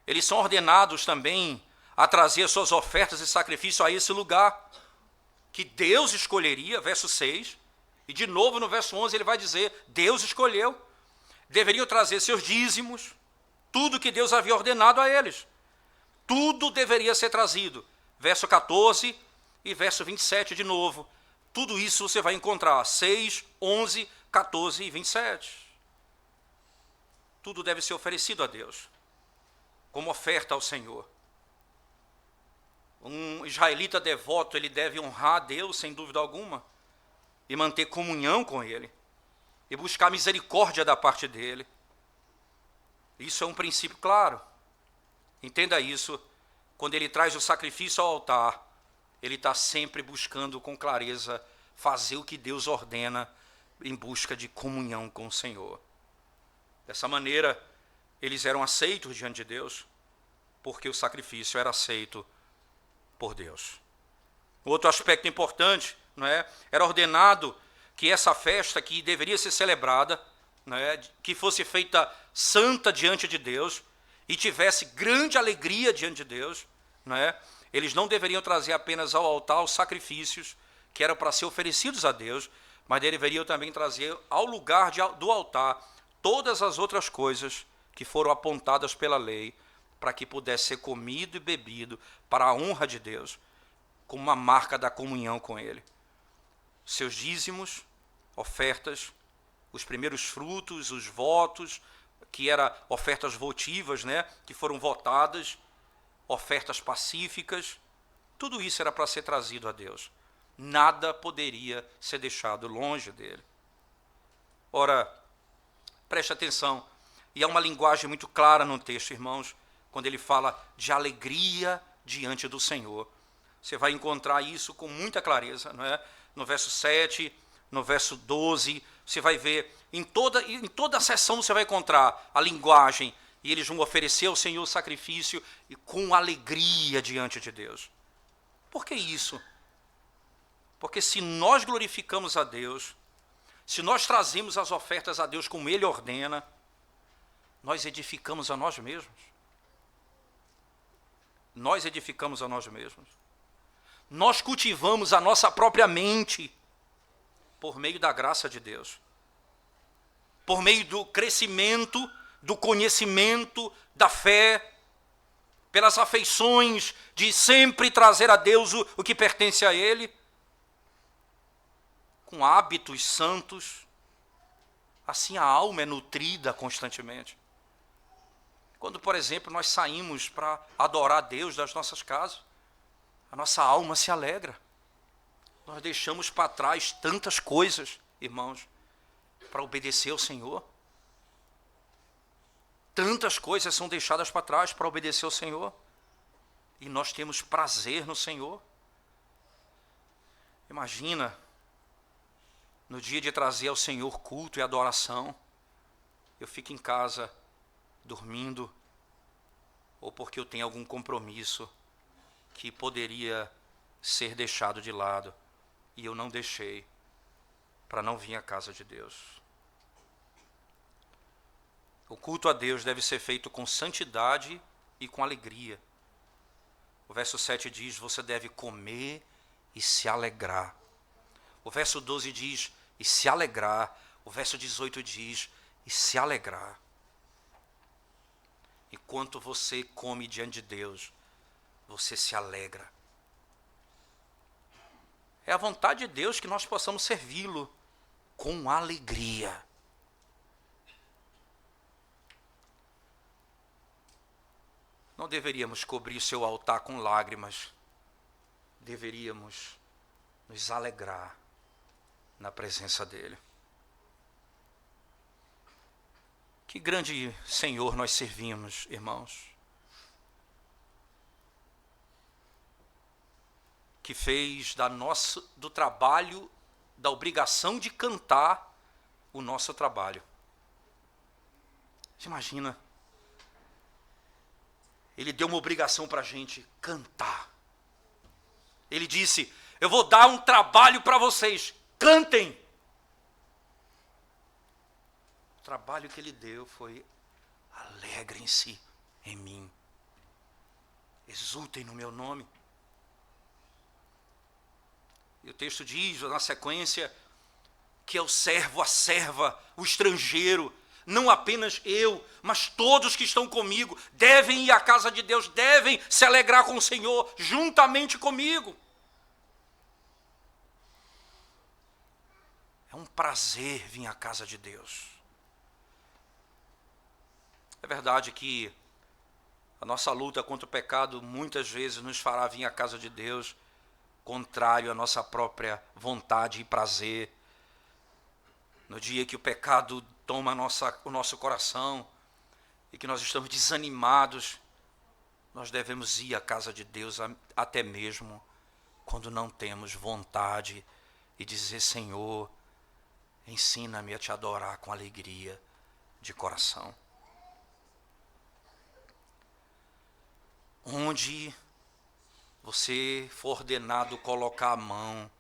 Eles são ordenados também a trazer suas ofertas e sacrifícios a esse lugar, que Deus escolheria, verso 6, e de novo no verso 11 ele vai dizer, Deus escolheu. Deveriam trazer seus dízimos, tudo que Deus havia ordenado a eles. Tudo deveria ser trazido. Verso 14 e verso 27 de novo. Tudo isso você vai encontrar, 6, 11, 14 e 27. Tudo deve ser oferecido a Deus, como oferta ao Senhor. Um israelita devoto, ele deve honrar a Deus, sem dúvida alguma, e manter comunhão com Ele, e buscar misericórdia da parte dEle. Isso é um princípio claro. Entenda isso, quando ele traz o sacrifício ao altar, ele está sempre buscando com clareza fazer o que Deus ordena em busca de comunhão com o Senhor. Dessa maneira, eles eram aceitos diante de Deus, porque o sacrifício era aceito por Deus. Outro aspecto importante, não é? Era ordenado que essa festa que deveria ser celebrada, não é? Que fosse feita santa diante de Deus e tivesse grande alegria diante de Deus, não é? Eles não deveriam trazer apenas ao altar os sacrifícios que eram para ser oferecidos a Deus, mas deveriam também trazer ao lugar do altar todas as outras coisas que foram apontadas pela lei para que pudesse ser comido e bebido para a honra de Deus, como uma marca da comunhão com Ele. Seus dízimos, ofertas, os primeiros frutos, os votos, que eram ofertas votivas, né, que foram votadas, ofertas pacíficas, tudo isso era para ser trazido a Deus. Nada poderia ser deixado longe dele. Ora, preste atenção, e há uma linguagem muito clara no texto, irmãos, quando ele fala de alegria diante do Senhor. Você vai encontrar isso com muita clareza, não é? No verso 7, no verso 12, você vai ver, em toda a sessão você vai encontrar a linguagem, e eles vão oferecer ao Senhor sacrifício e com alegria diante de Deus. Por que isso? Porque se nós glorificamos a Deus, se nós trazemos as ofertas a Deus como Ele ordena, nós edificamos a nós mesmos. Nós edificamos a nós mesmos. Nós cultivamos a nossa própria mente por meio da graça de Deus. Por meio do crescimento, do conhecimento, da fé, pelas afeições de sempre trazer a Deus o que pertence a Ele, com hábitos santos, assim a alma é nutrida constantemente. Quando, por exemplo, nós saímos para adorar a Deus das nossas casas, a nossa alma se alegra. Nós deixamos para trás tantas coisas, irmãos, para obedecer ao Senhor. Tantas coisas são deixadas para trás para obedecer ao Senhor. E nós temos prazer no Senhor. Imagina, no dia de trazer ao Senhor culto e adoração, eu fico em casa dormindo, ou porque eu tenho algum compromisso que poderia ser deixado de lado, e eu não deixei, para não vir à casa de Deus. O culto a Deus deve ser feito com santidade e com alegria. O verso 7 diz, você deve comer e se alegrar. O verso 12 diz, e se alegrar. O verso 18 diz, e se alegrar. Enquanto você come diante de Deus, você se alegra. É a vontade de Deus que nós possamos servi-lo com alegria. Não deveríamos cobrir seu altar com lágrimas. Deveríamos nos alegrar na presença dele. Que grande Senhor nós servimos, irmãos. Que fez do trabalho, da obrigação de cantar, o nosso trabalho. Você imagina? Ele deu uma obrigação para a gente cantar. Ele disse, eu vou dar um trabalho para vocês, cantem. O trabalho que ele deu foi, alegrem-se em mim. Exultem no meu nome. E o texto diz, na sequência, que é o servo, a serva, o estrangeiro, não apenas eu, mas todos que estão comigo, devem ir à casa de Deus, devem se alegrar com o Senhor, juntamente comigo. É um prazer vir à casa de Deus. É verdade que a nossa luta contra o pecado muitas vezes nos fará vir à casa de Deus contrário à nossa própria vontade e prazer. No dia que o pecado toma o nosso coração e que nós estamos desanimados, nós devemos ir à casa de Deus até mesmo quando não temos vontade e dizer, Senhor, ensina-me a te adorar com alegria de coração. Onde você for ordenado colocar a mão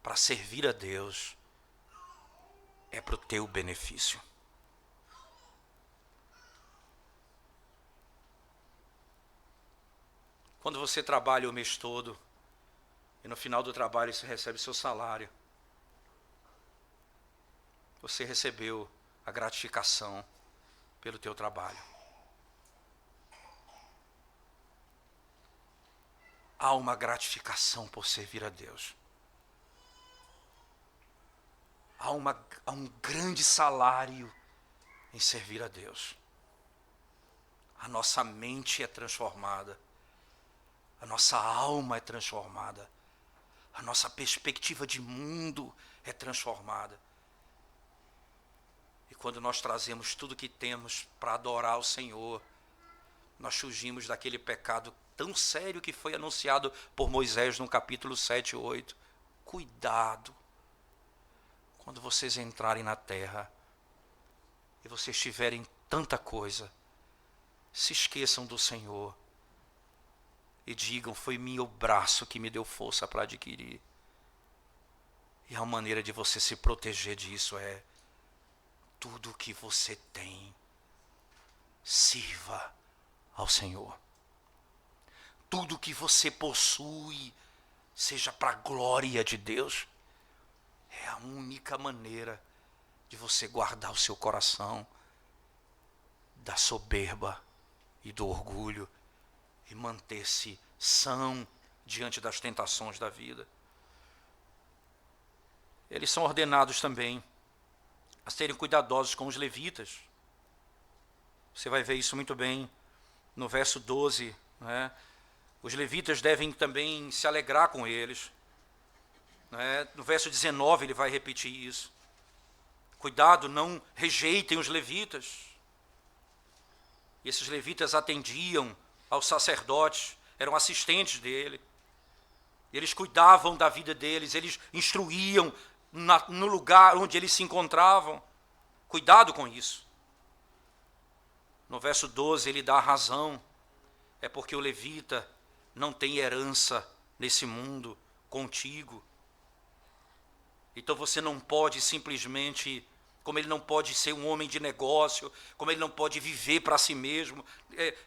para servir a Deus, é para o teu benefício. Quando você trabalha o mês todo, e no final do trabalho você recebe seu salário, você recebeu a gratificação pelo teu trabalho. Há uma gratificação por servir a Deus. Há um grande salário em servir a Deus. A nossa mente é transformada. A nossa alma é transformada. A nossa perspectiva de mundo é transformada. E quando nós trazemos tudo que temos para adorar o Senhor, nós fugimos daquele pecado tão sério que foi anunciado por Moisés no capítulo 7 e 8. Cuidado quando vocês entrarem na terra e vocês tiverem tanta coisa, se esqueçam do Senhor e digam: foi meu braço que me deu força para adquirir. E a maneira de você se proteger disso é: tudo que você tem, sirva ao Senhor. Tudo que você possui, seja para a glória de Deus. É a única maneira de você guardar o seu coração da soberba e do orgulho e manter-se são diante das tentações da vida. Eles são ordenados também a serem cuidadosos com os levitas. Você vai ver isso muito bem no verso 12, né? Os levitas devem também se alegrar com eles. No verso 19 ele vai repetir isso. Cuidado, não rejeitem os levitas. E esses levitas atendiam aos sacerdotes, eram assistentes dele. Eles cuidavam da vida deles, eles instruíam no lugar onde eles se encontravam. Cuidado com isso. No verso 12 ele dá a razão. É porque o levita não tem herança nesse mundo contigo. Então você não pode simplesmente, como ele não pode ser um homem de negócio, como ele não pode viver para si mesmo,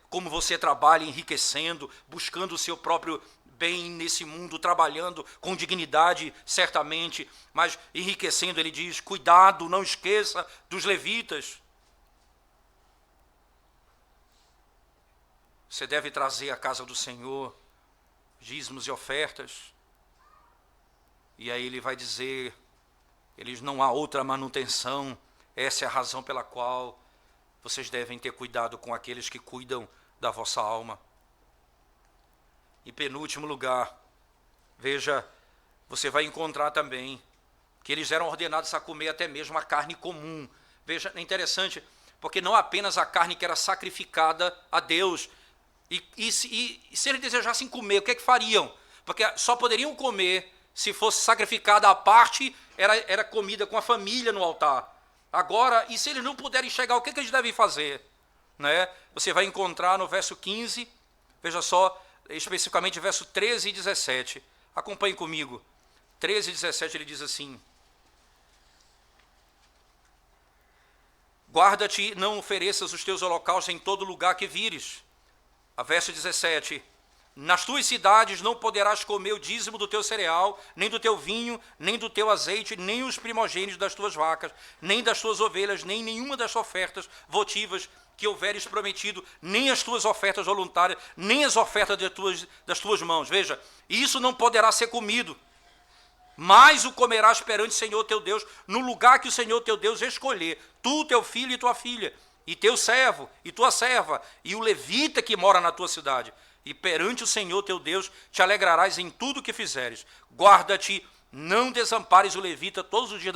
como você trabalha enriquecendo, buscando o seu próprio bem nesse mundo, trabalhando com dignidade, certamente, mas enriquecendo, ele diz: cuidado, não esqueça dos levitas. Você deve trazer à casa do Senhor dízimos e ofertas. E aí ele vai dizer: eles não há outra manutenção, essa é a razão pela qual vocês devem ter cuidado com aqueles que cuidam da vossa alma. Em penúltimo lugar, veja, você vai encontrar também que eles eram ordenados a comer até mesmo a carne comum. Veja, é interessante, porque não apenas a carne que era sacrificada a Deus, e se eles desejassem comer, o que é que fariam? Porque só poderiam comer se fosse sacrificada a parte, era comida com a família no altar. Agora, e se eles não puderem chegar, o que eles devem fazer? Você vai encontrar no verso 15, veja só, especificamente verso 13 e 17. Acompanhe comigo. 13 e 17 ele diz assim: guarda-te, não ofereças os teus holocaustos em todo lugar que vires. A verso 17: nas tuas cidades não poderás comer o dízimo do teu cereal, nem do teu vinho, nem do teu azeite, nem os primogênitos das tuas vacas, nem das tuas ovelhas, nem nenhuma das ofertas votivas que houveres prometido, nem as tuas ofertas voluntárias, nem as ofertas das tuas mãos. Veja, isso não poderá ser comido, mas o comerás perante o Senhor teu Deus, no lugar que o Senhor teu Deus escolher, tu, teu filho e tua filha, e teu servo e tua serva, e o levita que mora na tua cidade. E perante o Senhor teu Deus te alegrarás em tudo que fizeres. Guarda-te, não desampares o levita todos os dias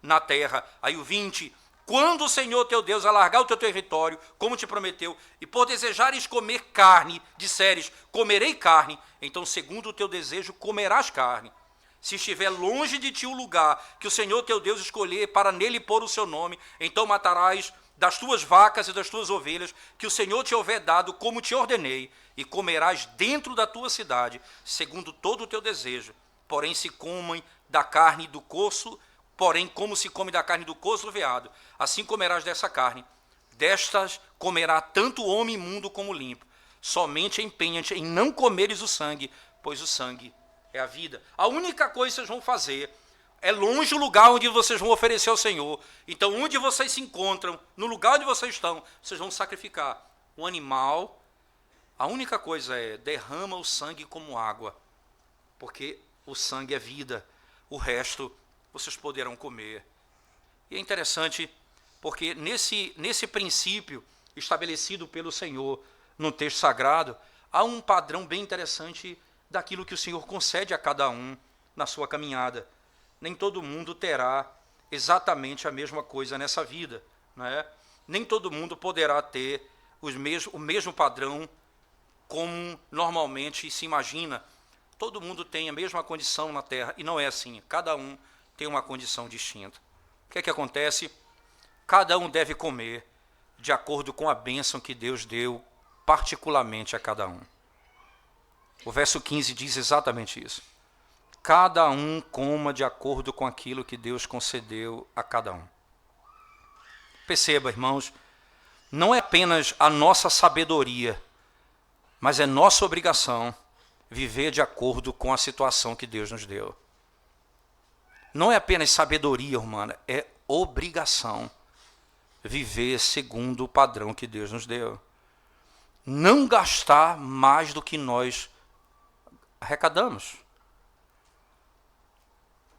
na terra. Aí o 20: quando o Senhor teu Deus alargar o teu território, como te prometeu, e por desejares comer carne, disseres: comerei carne, então segundo o teu desejo comerás carne. Se estiver longe de ti o lugar que o Senhor teu Deus escolher para nele pôr o seu nome, então matarás das tuas vacas e das tuas ovelhas, que o Senhor te houver dado, como te ordenei, e comerás dentro da tua cidade, segundo todo o teu desejo. Porém se comem da carne do coço, porém como se come da carne do coço do veado, assim comerás dessa carne. Destas comerá tanto o homem imundo como o limpo. Somente empenha-te em não comeres o sangue, pois o sangue é a vida. A única coisa que vocês vão fazer é longe o lugar onde vocês vão oferecer ao Senhor. Então, onde vocês se encontram, no lugar onde vocês estão, vocês vão sacrificar um animal. A única coisa é, derrama o sangue como água, porque o sangue é vida. O resto vocês poderão comer. E é interessante, porque nesse princípio estabelecido pelo Senhor no texto sagrado, há um padrão bem interessante daquilo que o Senhor concede a cada um na sua caminhada. Nem todo mundo terá exatamente a mesma coisa nessa vida, não é? Nem todo mundo poderá ter o mesmo padrão como normalmente se imagina. Todo mundo tem a mesma condição na Terra, e não é assim. Cada um tem uma condição distinta. O que é que acontece? Cada um deve comer de acordo com a bênção que Deus deu particularmente a cada um. O verso 15 diz exatamente isso. Cada um coma de acordo com aquilo que Deus concedeu a cada um. Perceba, irmãos, não é apenas a nossa sabedoria, mas é nossa obrigação viver de acordo com a situação que Deus nos deu. Não é apenas sabedoria humana, é obrigação viver segundo o padrão que Deus nos deu. Não gastar mais do que nós arrecadamos.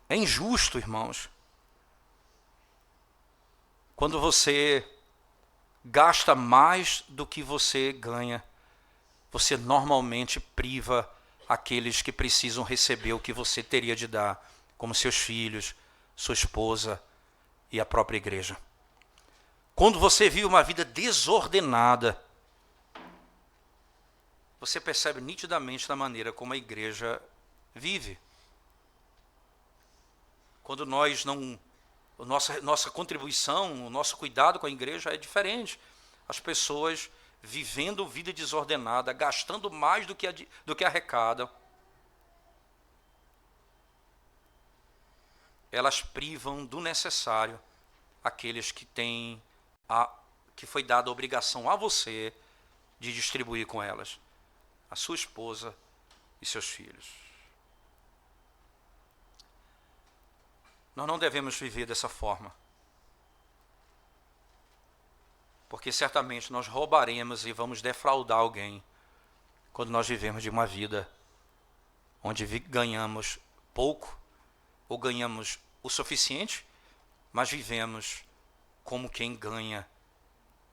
É injusto, irmãos, quando você gasta mais do que você ganha, você normalmente priva aqueles que precisam receber o que você teria de dar, como seus filhos, sua esposa e a própria igreja. Quando você vive uma vida desordenada, você percebe nitidamente da maneira como a igreja vive. Quando nós não... Nossa contribuição, o nosso cuidado com a igreja é diferente. As pessoas vivendo vida desordenada, gastando mais do que arrecadam. Elas privam do necessário aqueles que têm que foi dada a obrigação a você de distribuir com elas, a sua esposa e seus filhos. Nós não devemos viver dessa forma, porque certamente nós roubaremos e vamos defraudar alguém quando nós vivemos de uma vida onde ganhamos pouco ou ganhamos o suficiente, mas vivemos como quem ganha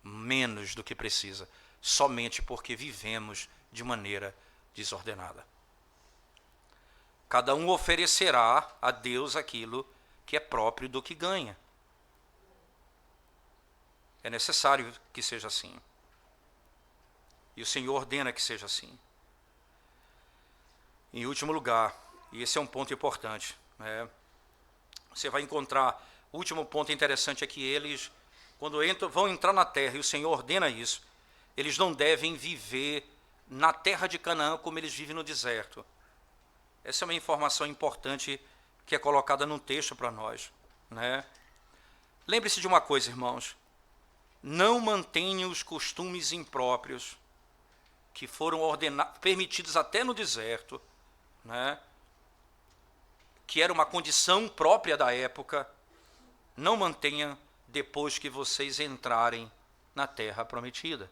menos do que precisa, somente porque vivemos de maneira desordenada. Cada um oferecerá a Deus aquilo que é próprio do que ganha. É necessário que seja assim. E o Senhor ordena que seja assim. Em último lugar, e esse é um ponto importante, você vai encontrar, o último ponto interessante é que eles, quando vão entrar na terra, e o Senhor ordena isso, eles não devem viver na terra de Canaã como eles vivem no deserto. Essa é uma informação importante que é colocada num texto para nós. Lembre-se de uma coisa, irmãos. Não mantenha os costumes impróprios que foram permitidos até no deserto, que era uma condição própria da época. Não mantenha depois que vocês entrarem na terra prometida.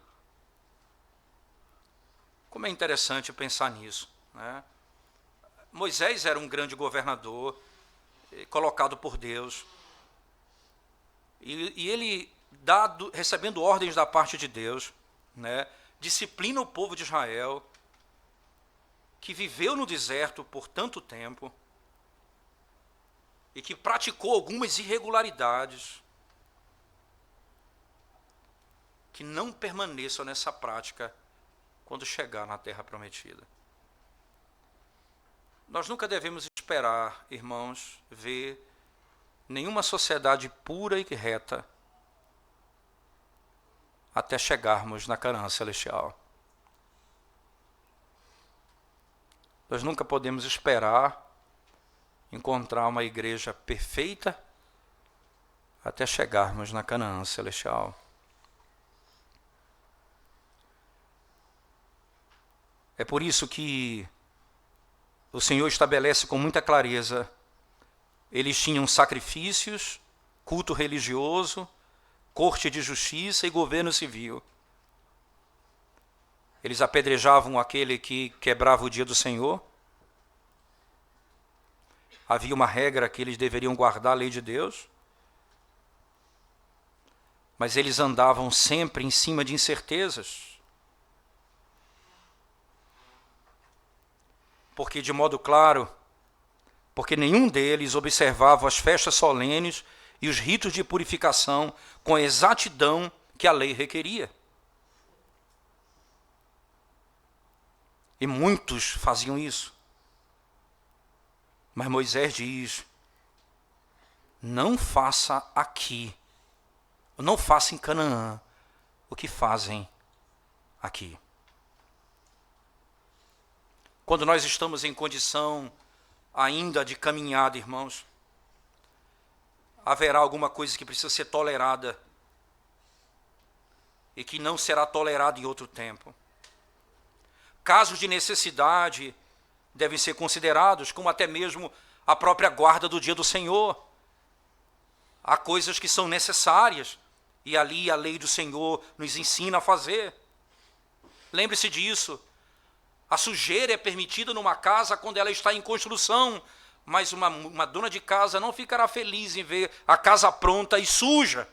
Como é interessante pensar nisso. Moisés era um grande governador, colocado por Deus, e ele, recebendo ordens da parte de Deus, disciplina o povo de Israel, que viveu no deserto por tanto tempo, e que praticou algumas irregularidades, que não permaneçam nessa prática quando chegar na terra prometida. Nós nunca devemos esperar, irmãos, ver nenhuma sociedade pura e reta até chegarmos na Canaã celestial. Nós nunca podemos esperar encontrar uma igreja perfeita até chegarmos na Canaã celestial. É por isso que o Senhor estabelece com muita clareza: eles tinham sacrifícios, culto religioso, corte de justiça e governo civil. Eles apedrejavam aquele que quebrava o dia do Senhor. Havia uma regra que eles deveriam guardar a lei de Deus. Mas eles andavam sempre em cima de incertezas. Porque, de modo claro, porque nenhum deles observava as festas solenes e os ritos de purificação com a exatidão que a lei requeria. E muitos faziam isso. Mas Moisés diz: não faça aqui, não faça em Canaã o que fazem aqui. Quando nós estamos em condição ainda de caminhada, irmãos, haverá alguma coisa que precisa ser tolerada e que não será tolerada em outro tempo. Casos de necessidade devem ser considerados, como até mesmo a própria guarda do dia do Senhor. Há coisas que são necessárias e ali a lei do Senhor nos ensina a fazer. Lembre-se disso. A sujeira é permitida numa casa quando ela está em construção, mas uma dona de casa não ficará feliz em ver a casa pronta e suja.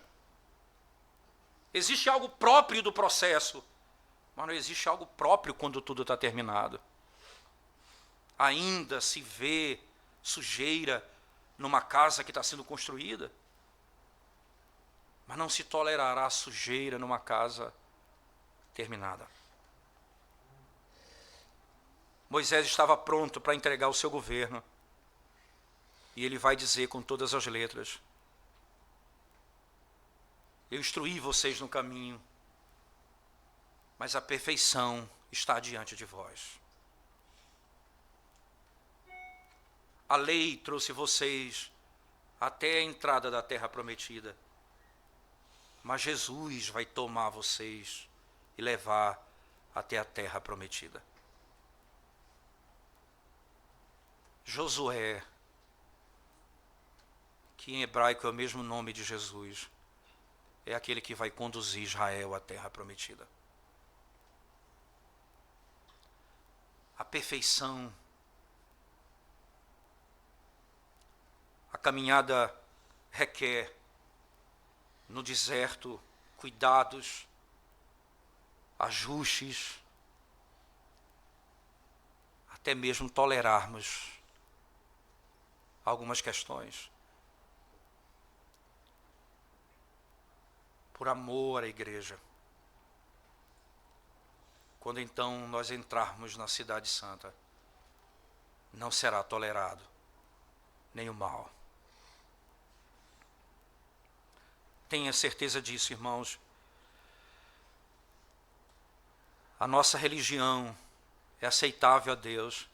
Existe algo próprio do processo, mas não existe algo próprio quando tudo está terminado. Ainda se vê sujeira numa casa que está sendo construída, mas não se tolerará sujeira numa casa terminada. Moisés estava pronto para entregar o seu governo. E ele vai dizer com todas as letras: eu instruí vocês no caminho, mas a perfeição está diante de vós. A lei trouxe vocês até a entrada da terra prometida, mas Jesus vai tomar vocês e levar até a terra prometida. Josué, que em hebraico é o mesmo nome de Jesus, é aquele que vai conduzir Israel à terra prometida. A perfeição, a caminhada requer no deserto cuidados, ajustes, até mesmo tolerarmos algumas questões. Por amor à igreja. Quando então nós entrarmos na Cidade Santa, não será tolerado nem o mal. Tenha certeza disso, irmãos. A nossa religião é aceitável a Deus,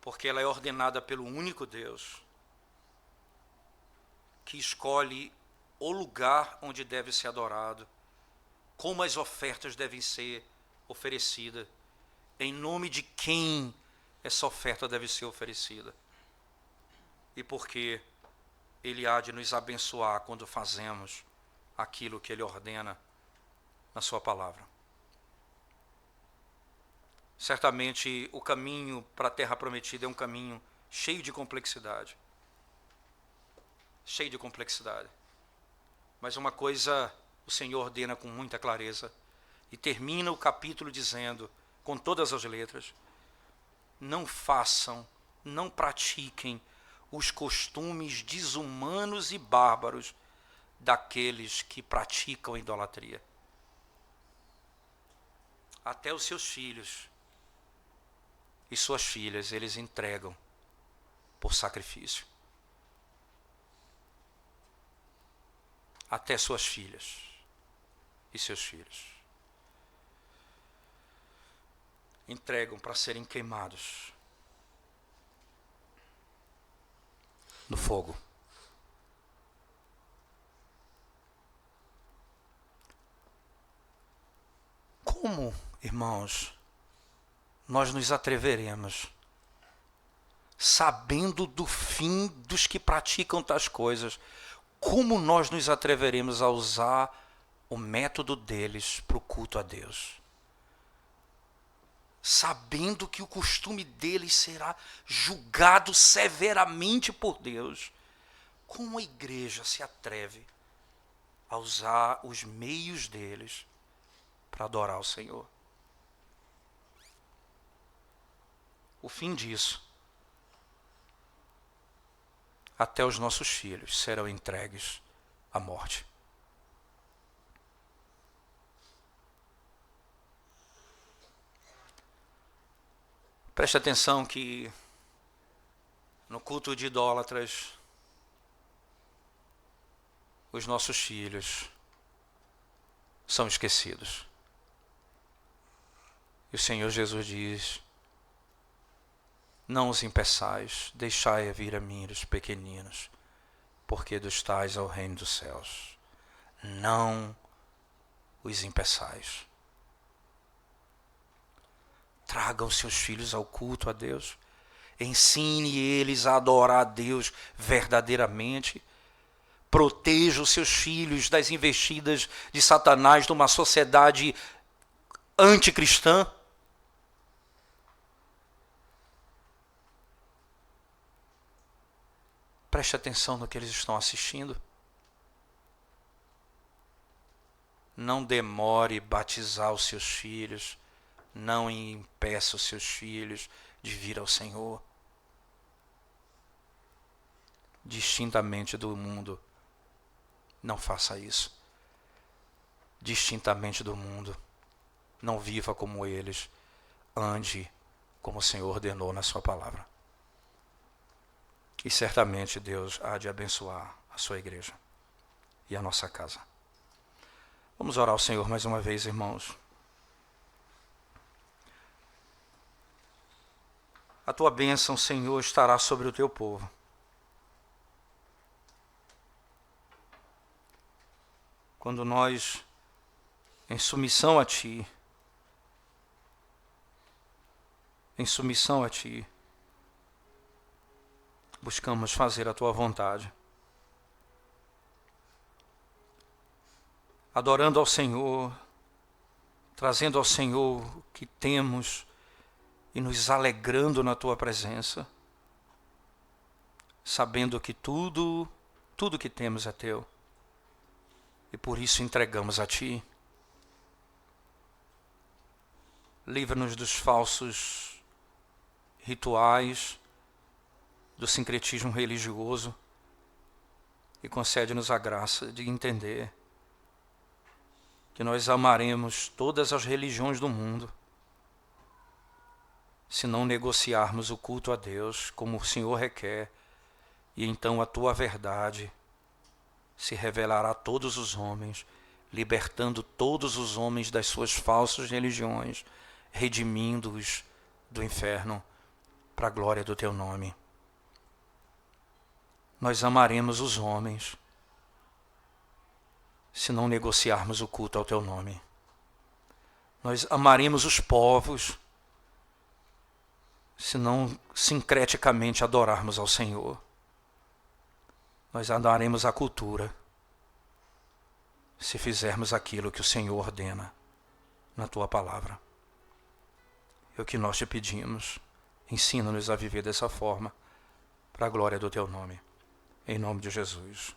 porque ela é ordenada pelo único Deus, que escolhe o lugar onde deve ser adorado, como as ofertas devem ser oferecidas, em nome de quem essa oferta deve ser oferecida. E porque Ele há de nos abençoar quando fazemos aquilo que Ele ordena na sua palavra. Certamente o caminho para a terra prometida é um caminho cheio de complexidade. Cheio de complexidade. Mas uma coisa o Senhor ordena com muita clareza e termina o capítulo dizendo, com todas as letras: não façam, não pratiquem os costumes desumanos e bárbaros daqueles que praticam a idolatria. Até os seus filhos e suas filhas eles entregam por sacrifício. Até suas filhas e seus filhos. entregam para serem queimados no fogo. Como, irmãos, nós nos atreveremos, sabendo do fim dos que praticam tais coisas, como nós nos atreveremos a usar o método deles para o culto a Deus? Sabendo que o costume deles será julgado severamente por Deus, como a igreja se atreve a usar os meios deles para adorar o Senhor? O fim disso, até os nossos filhos serão entregues à morte. Preste atenção que no culto de idólatras, os nossos filhos são esquecidos. E o Senhor Jesus diz: não os impeçais, deixai vir a mim os pequeninos, porque dos tais é o reino dos céus. Não os impeçais. Tragam seus filhos ao culto a Deus. Ensine eles a adorar a Deus verdadeiramente. Proteja os seus filhos das investidas de Satanás numa sociedade anticristã. Preste atenção no que eles estão assistindo. Não demore batizar os seus filhos. Não impeça os seus filhos de vir ao Senhor. Distintamente do mundo, não faça isso. Distintamente do mundo, não viva como eles. Ande como o Senhor ordenou na sua palavra. E certamente Deus há de abençoar a sua igreja e a nossa casa. Vamos orar ao Senhor mais uma vez, irmãos. A tua bênção, Senhor, estará sobre o teu povo. Quando nós, em submissão a Ti, buscamos fazer a Tua vontade, adorando ao Senhor, trazendo ao Senhor o que temos e nos alegrando na Tua presença, sabendo que tudo que temos é Teu, e por isso entregamos a Ti. Livra-nos dos falsos rituais, do sincretismo religioso, e concede-nos a graça de entender que nós amaremos todas as religiões do mundo, se não negociarmos o culto a Deus como o Senhor requer, e então a Tua verdade se revelará a todos os homens, libertando todos os homens das suas falsas religiões, redimindo-os do inferno para a glória do Teu nome. Nós amaremos os homens se não negociarmos o culto ao Teu nome. Nós amaremos os povos se não sincreticamente adorarmos ao Senhor. Nós amaremos a cultura se fizermos aquilo que o Senhor ordena na Tua palavra. É o que nós Te pedimos. Ensina-nos a viver dessa forma, para a glória do Teu nome. Em nome de Jesus.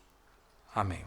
Amém.